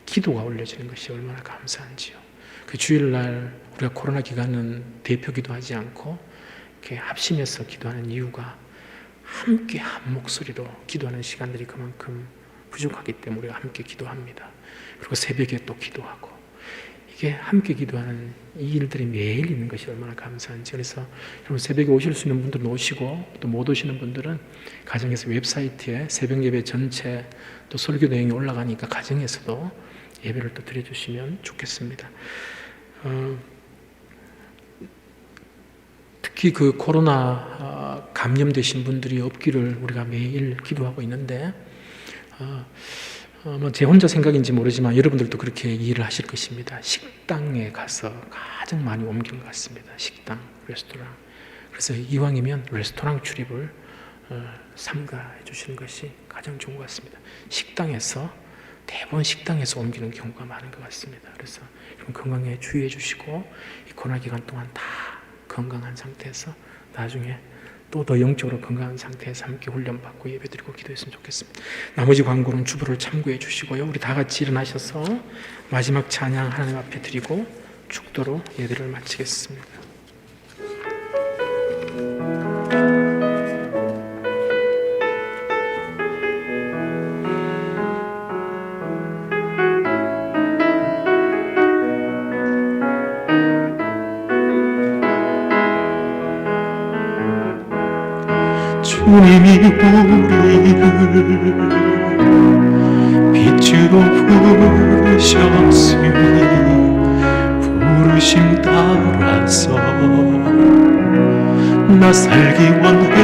기도가 올려지는 것이 얼마나 감사한지요. 그 주일날 우리가 코로나 기간은 대표 기도하지 않고 이렇게 합심해서 기도하는 이유가 함께 한 목소리로 기도하는 시간들이 그만큼 부족하기 때문에 우리가 함께 기도합니다. 그리고 새벽에 또 기도하고, 이게 함께 기도하는 이 일들이 매일 있는 것이 얼마나 감사한지. 그래서 여러분 새벽에 오실 수 있는 분들은 오시고, 또 못 오시는 분들은 가정에서 웹사이트에 새벽 예배 전체 또 설교 내용이 올라가니까 가정에서도 예배를 또 드려주시면 좋겠습니다. 특히 그 코로나 감염되신 분들이 없기를 우리가 매일 기도하고 있는데, 제 혼자 생각인지 모르지만 여러분들도 그렇게 이해를 하실 것입니다. 식당에 가서 가장 많이 옮긴 것 같습니다. 식당, 레스토랑. 그래서 이왕이면 레스토랑 출입을 삼가해 주시는 것이 가장 좋은 것 같습니다. 대부분 식당에서 옮기는 경우가 많은 것 같습니다. 그래서 여러분 건강에 주의해 주시고, 이 코로나 기간 동안 다 건강한 상태에서 나중에 또 더 영적으로 건강한 상태에서 함께 훈련받고 예배드리고 기도했으면 좋겠습니다. 나머지 광고는 주보를 참고해 주시고요. 우리 다 같이 일어나셔서 마지막 찬양 하나님 앞에 드리고 축도로 예배를 마치겠습니다. 주님이 우리를 빛으로 부르셨으니 부르심 따라서 나 살기 원해.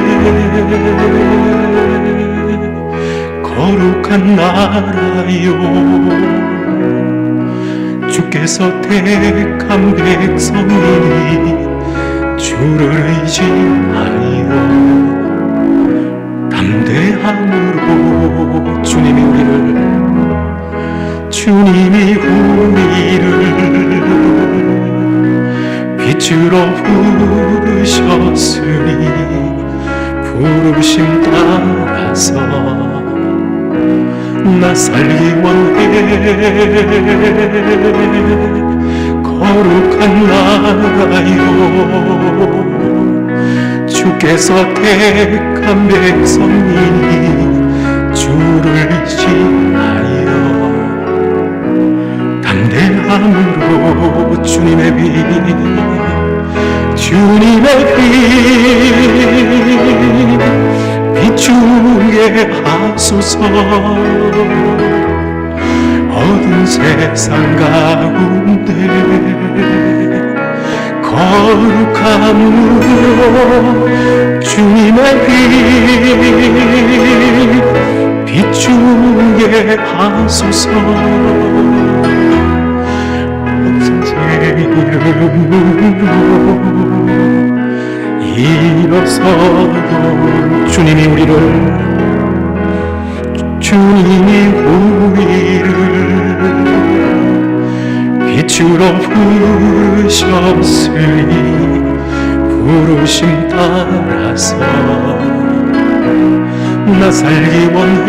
거룩한 나라요, 주께서 택한 백성이니 주를 의지하여 담대함으로 주님이 우리를 빛으로 부르셨으니 부르심 따라서 나 살기 원해. 거룩한 나라요, 주께서 택한 백성이니 주를 의지하여 담대함으로 주님의 빛 비추게 하소서. 어두운 세상 가운데 거룩함으로 주님의 빛 비추게 하소서. 제 이름으로 일어서도 주님이 우리를 빛으로 부르셨으니 부르심 따라서 나 살기 원해.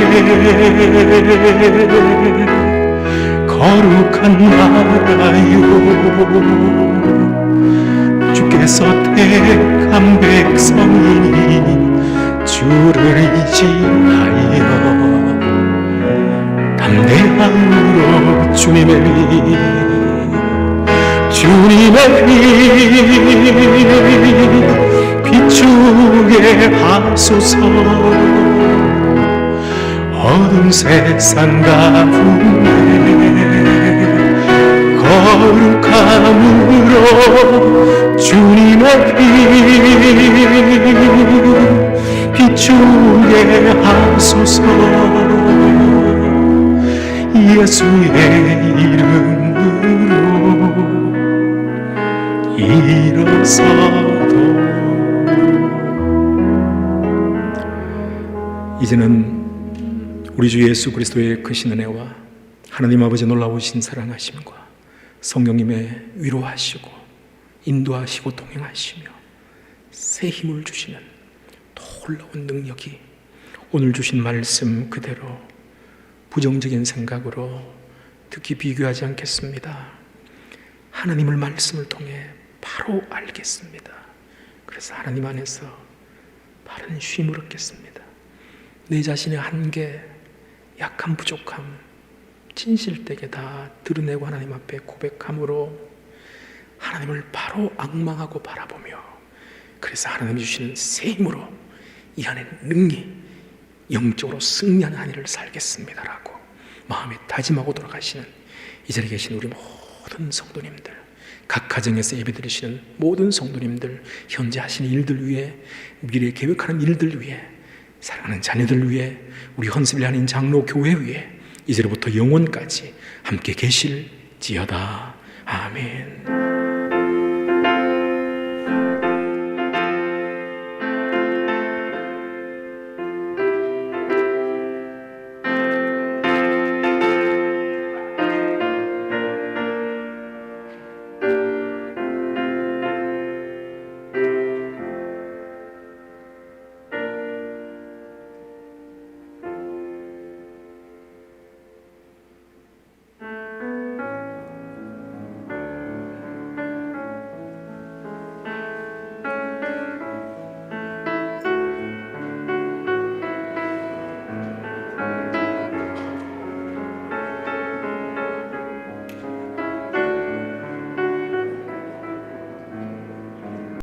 거룩한 나라요, 주께서 택한 백성이니 주를 의지하여 담대함으로 주님의 빛 비추게 하소서. 어두운 세상 가운데 거룩함으로 주님의 피 비추게 하소서. 예수의 이름으로 일어서도. 이제는 우리 주 예수 그리스도의 크신 은혜와 하나님 아버지 놀라우신 사랑하심과 성령님의 위로하시고 인도하시고 동행하시며 새 힘을 주시는 놀라운 능력이 오늘 주신 말씀 그대로 부정적인 생각으로 특히 비교하지 않겠습니다. 하나님을 말씀을 통해 바로 알겠습니다. 그래서 하나님 안에서 바른 쉼을 얻겠습니다. 내 자신의 한계, 약함, 부족함, 진실되게 다 드러내고 하나님 앞에 고백함으로 하나님을 바로 앙망하고 바라보며, 그래서 하나님이 주시는 새 힘으로 이 안에 능히 영적으로 승리하는 한 해를 살겠습니다라고 마음에 다짐하고 돌아가시는 이 자리에 계신 우리 모든 성도님들, 각 가정에서 예배드리시는 모든 성도님들, 현재 하시는 일들 위해, 미래에 계획하는 일들 위해, 사랑하는 자녀들 위해, 우리 헌습을 하는 장로 교회 위해 이제로부터 영원까지 함께 계실지어다. 아멘.